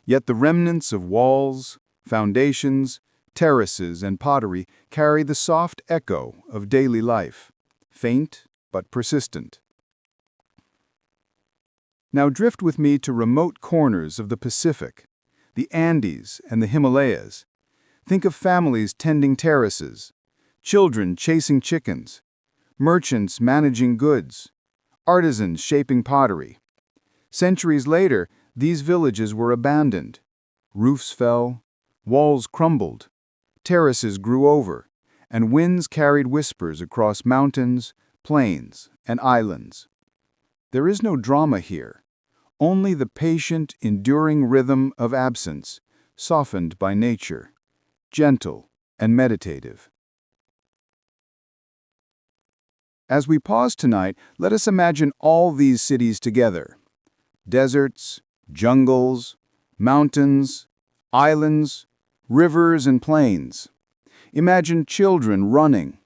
Yet the remnants of walls, foundations, terraces, and pottery carry the soft echo of daily life, faint but persistent. Now drift with me to remote corners of the Pacific, the Andes and the Himalayas. Think of families tending terraces, children chasing chickens, merchants managing goods, artisans shaping pottery. Centuries later, these villages were abandoned. Roofs fell, walls crumbled, terraces grew over, and winds carried whispers across mountains, plains, and islands. There is no drama here, only the patient, enduring rhythm of absence, softened by nature, gentle and meditative. As we pause tonight, let us imagine all these cities together. Deserts, jungles, mountains, islands, rivers and plains. Imagine children running,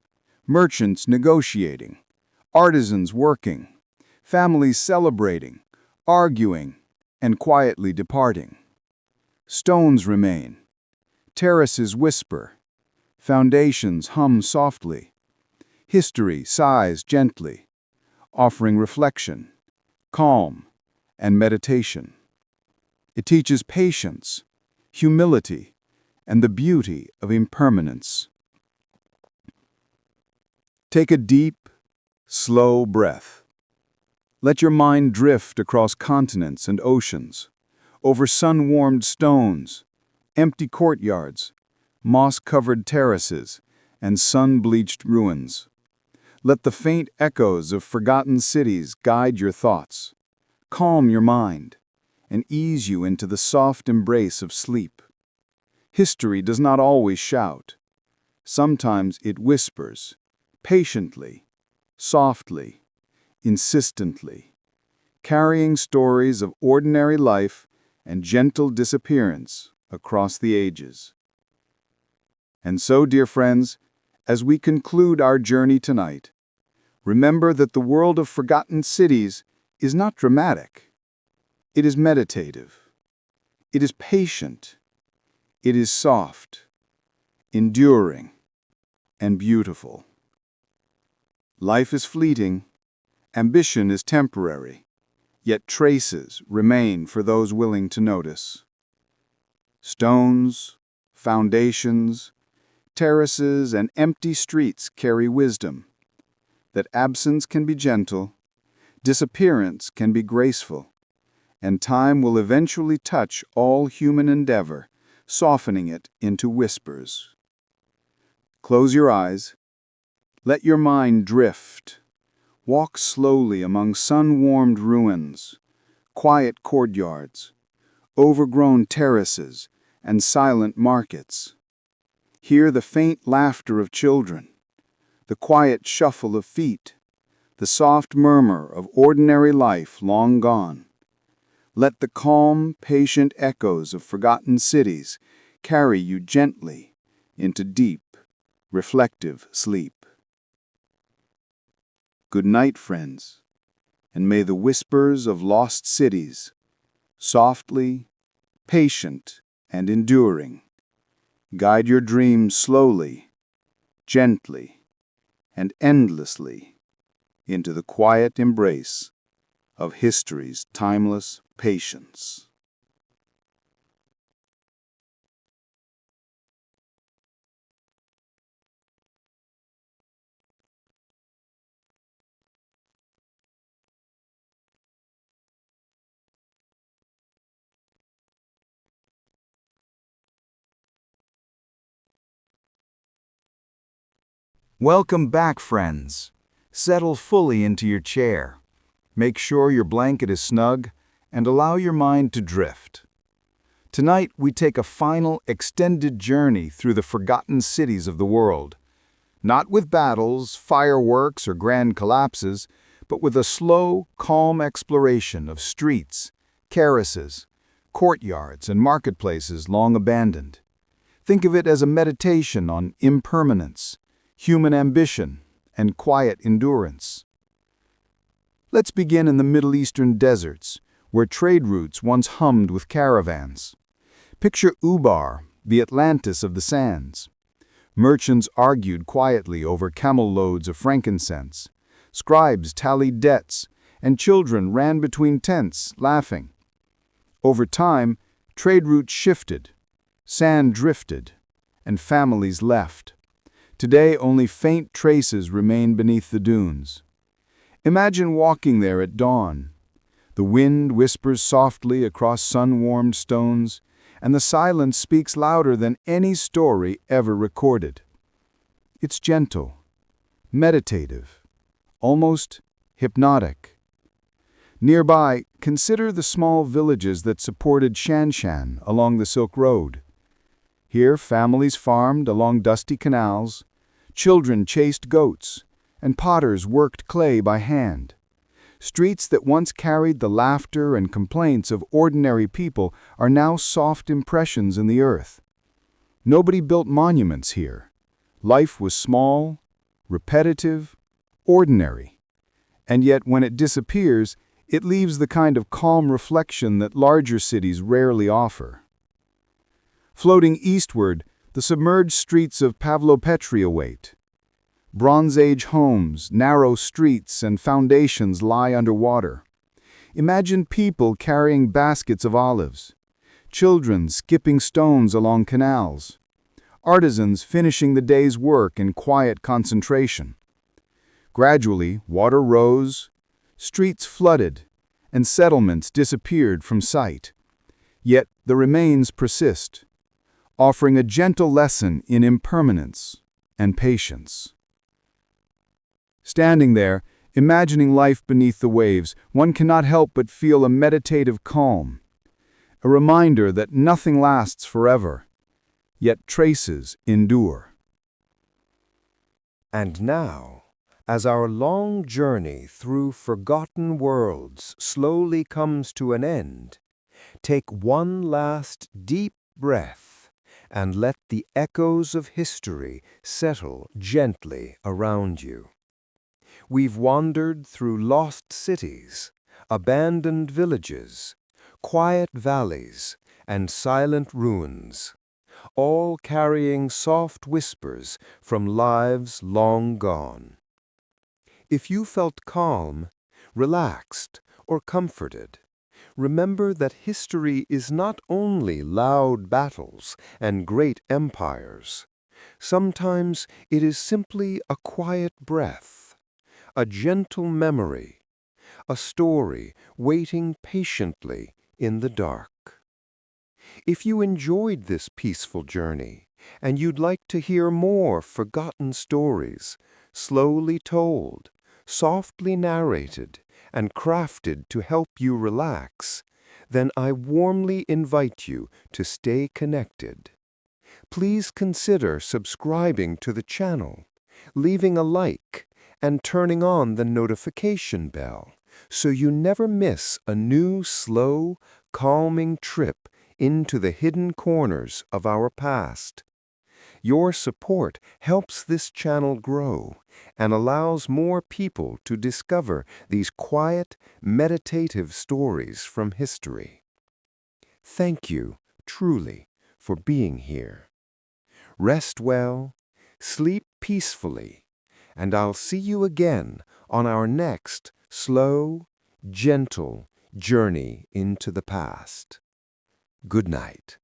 merchants negotiating, artisans working, families celebrating, arguing, and quietly departing. Stones remain, terraces whisper, foundations hum softly, history sighs gently, offering reflection, calm, and meditation. It teaches patience, humility, and the beauty of impermanence. Take a deep, slow breath. Let your mind drift across continents and oceans, over sun-warmed stones, empty courtyards, moss-covered terraces, and sun-bleached ruins. Let the faint echoes of forgotten cities guide your thoughts. Calm your mind and ease you into the soft embrace of sleep. History does not always shout. Sometimes it whispers, patiently, softly, insistently, carrying stories of ordinary life and gentle disappearance across the ages. And so, dear friends, as we conclude our journey tonight, remember that the world of forgotten cities is not dramatic. It is meditative. It is patient. It is soft, enduring, and beautiful. Life is fleeting. Ambition is temporary. Yet traces remain for those willing to notice. Stones, foundations, terraces, and empty streets carry wisdom. That absence can be gentle, disappearance can be graceful, and time will eventually touch all human endeavor, softening it into whispers. Close your eyes. Let your mind drift. Walk slowly among sun-warmed ruins, quiet courtyards, overgrown terraces, and silent markets. Hear the faint laughter of children, the quiet shuffle of feet, the soft murmur of ordinary life long gone. Let the calm, patient echoes of forgotten cities carry you gently into deep, reflective sleep. Good night, friends, and may the whispers of lost cities, softly, patient, and enduring, guide your dreams slowly, gently, and endlessly into the quiet embrace of history's timeless patience. Welcome back, friends. Settle fully into your chair. Make sure your blanket is snug and allow your mind to drift. Tonight, we take a final, extended journey through the forgotten cities of the world. Not with battles, fireworks, or grand collapses, but with a slow, calm exploration of streets, terraces, courtyards, and marketplaces long abandoned. Think of it as a meditation on impermanence, human ambition, and quiet endurance. Let's begin in the Middle Eastern deserts, where trade routes once hummed with caravans. Picture Ubar, the Atlantis of the sands. Merchants argued quietly over camel loads of frankincense. Scribes tallied debts, and children ran between tents, laughing. Over time, trade routes shifted, sand drifted, and families left. Today, only faint traces remain beneath the dunes. Imagine walking there at dawn. The wind whispers softly across sun-warmed stones, and the silence speaks louder than any story ever recorded. It's gentle, meditative, almost hypnotic. Nearby, consider the small villages that supported Shanshan along the Silk Road. Here, families farmed along dusty canals, children chased goats, and potters worked clay by hand. Streets that once carried the laughter and complaints of ordinary people are now soft impressions in the earth. Nobody built monuments here. Life was small, repetitive, ordinary. And yet when it disappears, it leaves the kind of calm reflection that larger cities rarely offer. Floating eastward, the submerged streets of Pavlopetri await. Bronze Age homes, narrow streets, and foundations lie underwater. Imagine people carrying baskets of olives, children skipping stones along canals, artisans finishing the day's work in quiet concentration. Gradually, water rose, streets flooded, and settlements disappeared from sight. Yet the remains persist, offering a gentle lesson in impermanence and patience. Standing there, imagining life beneath the waves, one cannot help but feel a meditative calm. a reminder that nothing lasts forever, yet traces endure. And now, as our long journey through forgotten worlds slowly comes to an end, take one last deep breath and let the echoes of history settle gently around you. We've wandered through lost cities, abandoned villages, quiet valleys, and silent ruins, all carrying soft whispers from lives long gone. If you felt calm, relaxed, or comforted, remember that history is not only loud battles and great empires. Sometimes it is simply a quiet breath, a gentle memory, a story waiting patiently in the dark. If you enjoyed this peaceful journey and you'd like to hear more forgotten stories, slowly told, softly narrated, and crafted to help you relax, then I warmly invite you to stay connected. Please consider subscribing to the channel, leaving a like, and turning on the notification bell so you never miss a new slow, calming trip into the hidden corners of our past. Your support helps this channel grow and allows more people to discover these quiet, meditative stories from history. Thank you, truly, for being here. Rest well, sleep peacefully, and I'll see you again on our next slow, gentle journey into the past. Good night.